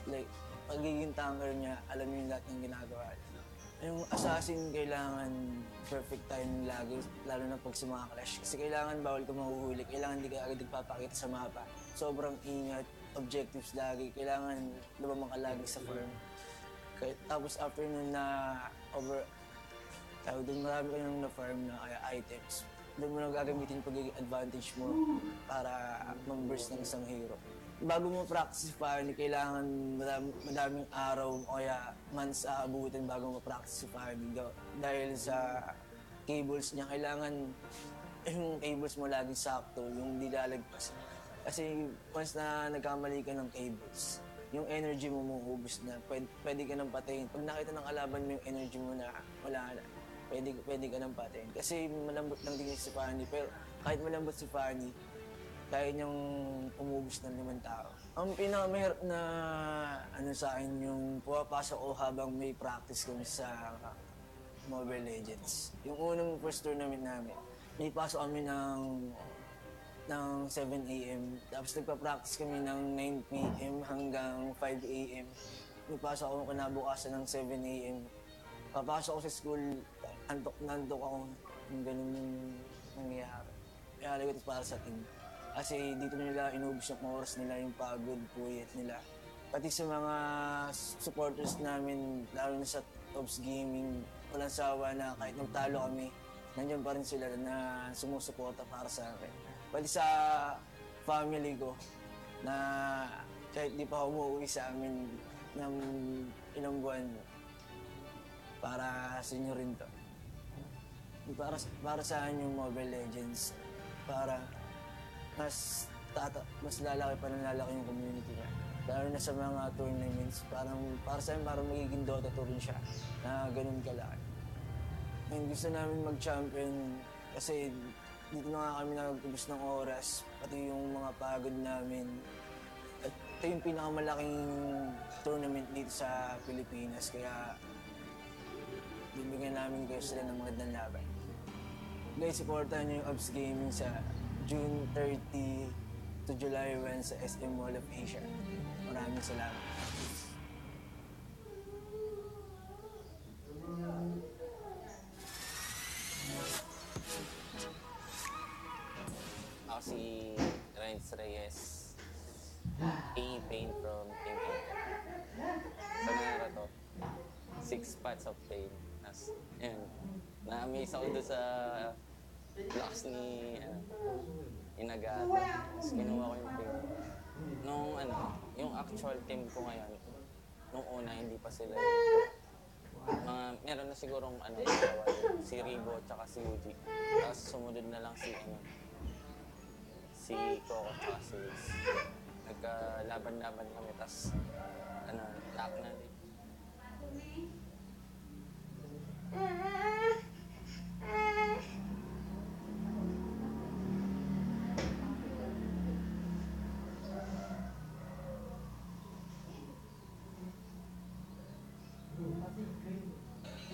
Like, pagiging tanker niya, alam niyo yung lahat ng ginagawa niya. Yung assassin, kailangan perfect time lagi, lalo na pag sa mga clash. Kasi kailangan bawal ka mahuhuli, kailangan hindi ka agad nagpapakita sa mapa. Sobrang ingat, objectives lagi, kailangan lumamang ka lagi sa farm. Tapos after nun na Tawag doon, marami ka nang na-farm na kaya items. Doon mo na gagamitin yung pagiging advantage mo para mag-burst ng isang hero. Bago mo practice si Fanny, kailangan madaming araw o kaya months aabutin bago mo practice si Fanny. Dahil sa cables niya, kailangan yung cables mo lagi sakto, yung hindi lalagpas. Kasi once na nagkamali ka ng cables, yung energy mo maubos na, pwede ka nang patayin. Pag nakita ng kalaban mo yung energy mo na wala na, pwede ka nang patayin. Kasi malambot lang din si Fanny, pero kahit malambot si Fanny, kaya niyang umubos ng 5 tao. Ang pinakamahirap na sa akin yung pumapasok ko habang may practice kami sa Mobile Legends. Yung unang first tournament namin, may pasok kami ng 7 a.m. Tapos nagpa-practice kami ng 9 p.m. hanggang 5 a.m. May pasok ako kinabukasan ng 7 a.m. Papasok ako sa school, antok ako. Yung ganun yung nangyayari. Kaya lagot para sa team. Kasi dito nila inubos yung oras nila, yung pagod, puyat nila. Pati sa mga supporters namin, lalo na sa Tops Gaming, walang sawa na kahit nagtalo kami, nandiyan pa rin sila na sumusuporta para sa akin. Pati sa family ko, na kahit di pa umuwi sa amin ng ilang buwan, para sa inyo rin to. Para sa akin yung Mobile Legends, para mas lalaki pa ng lalaki yung community niya. Lalo na sa mga tournaments, para sa akin parang magiging Dota 2 rin siya, na ganun kalaki. Ngayon gusto namin mag-champion kasi dito na nga kami nagtubos ng oras, pati yung mga pagod namin. At ito yung pinakamalaking tournament dito sa Pilipinas, kaya bibigyan namin kayo sila ng magandang laban. Guys, supportan nyo yung Ops Gaming sa June 30 to July 1 sa SM Mall of Asia. Maraming salamat. Ako si Renz Reyes, PE Pain from Team A. Sa nara to, 6 spots of pain. Yun, na-amaze ako doon sa blocks ni Inagata. Tapos kinuha ko yung team. Yung actual team ko ngayon, nung una hindi pa sila meron na sigurong si Ribo at saka si Uji. Tapos sumunod na lang si Coco at saka si Liz. Nagkalaban-laban kami, tapos lock na din.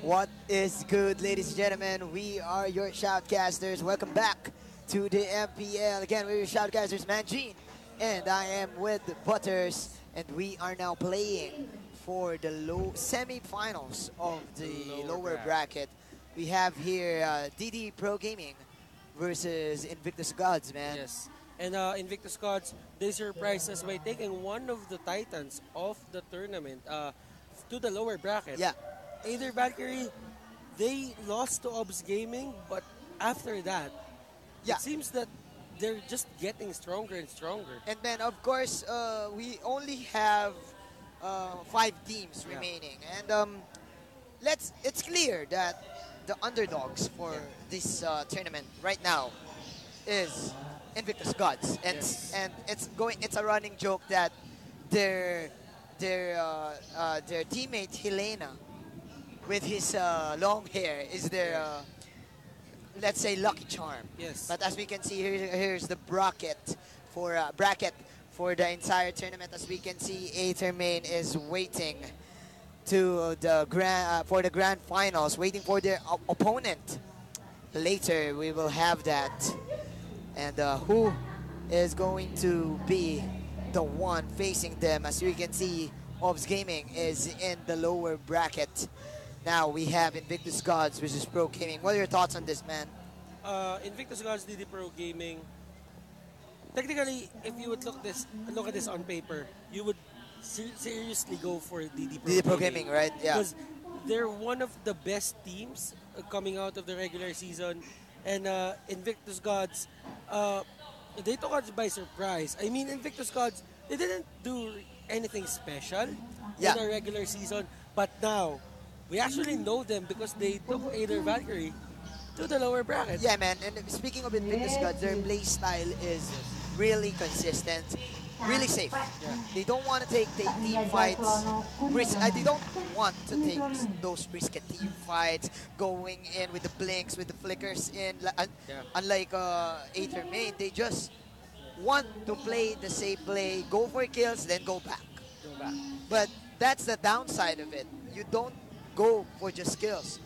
What is good, ladies and gentlemen? We are your shoutcasters. Welcome back to the MPL. Again, we're your shoutcasters, Manjin, and I am with Butters, and we are now playing for the semi-finals of the lower bracket. We have here DD Pro Gaming versus Invictus Gods, man. Yes. And Invictus Gods, they surprised us by taking one of the titans of the tournament to the lower bracket. Yeah. Either Valkyrie, they lost to Obs Gaming, but after that, it seems that they're just getting stronger and stronger. And then, of course, we only have 5 teams remaining. And it's clear that the underdogs for this tournament right now is Invictus Gods. And it's a running joke that their teammate Helena, with his long hair, is their let's say lucky charm. Yes. But as we can see, here's the bracket for the entire tournament. As we can see, Aethermain is waiting to the grand finals, waiting for their opponent. Later we will have that, and who is going to be the one facing them? As we can see, Obs Gaming is in the lower bracket. Now we have Invictus Gods versus Pro Gaming. What are your thoughts on this, man? Invictus Gods, DD Pro Gaming. Technically, if you would look at this on paper, you would seriously go for DD Pro Gaming, right? Yeah. Because they're one of the best teams coming out of the regular season. And Invictus Gods, they took us by surprise. I mean, Invictus Gods, they didn't do anything special in the regular season. But now, we actually know them because they took Aether Valkyrie to the lower bracket. Yeah, man. And speaking of Invictus Gods, their play style is really consistent, really safe. They don't want to take team fights. They don't want to take those risky team fights, going in with the blinks, with the flickers in. Unlike Aether main, they just want to play the safe play, go for kills, then go back. But that's the downside of it. You don't go for just kills.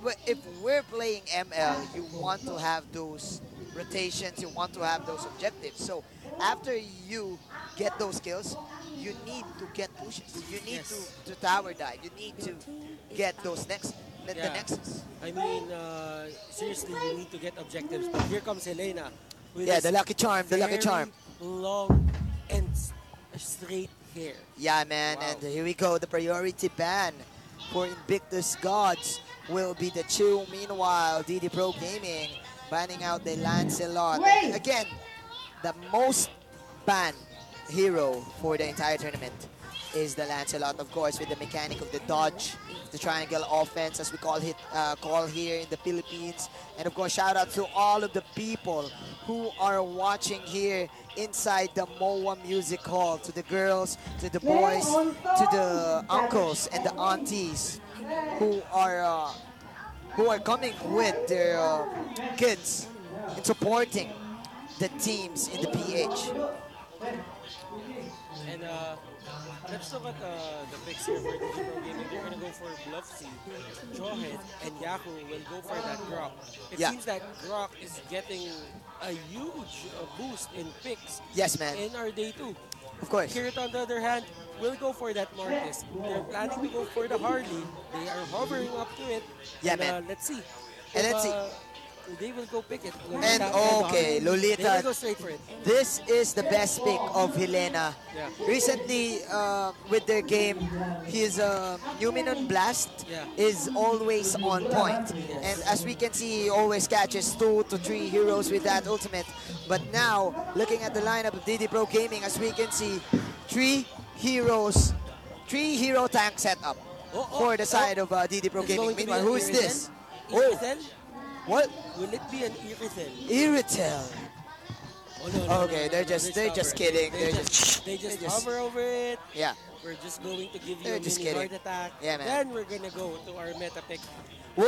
But if we're playing ML, you want to have those rotations, you want to have those objectives. So after you get those kills, you need to get pushes. You need to tower dive. You need to get those the nexus. I mean, seriously, you need to get objectives. But here comes Helena. With the lucky charm, the lucky charm. Long and straight hair. Yeah, man, and here we go. The priority ban for Invictus Gods will be the Chew. Meanwhile, DD Pro Gaming banning out the Lancelot. Again, the most banned hero for the entire tournament is the Lancelot, of course, with the mechanic of the dodge, the triangle offense, as we call here in the Philippines. And of course, shout out to all of the people who are watching here inside the MOA Music Hall, to the girls, to the boys, to the uncles and the aunties who are coming with their kids and supporting the teams in the PH. And let's look at the picks here for the Pro Gaming. They're going to go for Bluffsy, Johet, and Yaku will go for that Grok. It seems that Grok is getting a huge boost in picks. Yes, man. In our day 2. Of course. Kirit, on the other hand, will go for that Marcus. They're planning to go for the Harley. They are hovering up to it. Yeah, and, man. Let's see. And let's see. They will go pick it. And okay, Lolita. They will go straight for it. This is the best pick of Helena. Yeah. Recently, with their game, his Numenon Blast is always on point. And as we can see, he always catches 2 to 3 heroes with that ultimate. But now, looking at the lineup of DD Pro Gaming, as we can see, 3 hero tank setup for the side of DD Pro Gaming. Meanwhile, who is this? What? Will it be an Iritel? Iritel. Oh, no, okay, they're just kidding. They just hover over it. Yeah. We're just going to give you a mini heart attack. Yeah, man. Then we're gonna go to our meta pick. Whoa.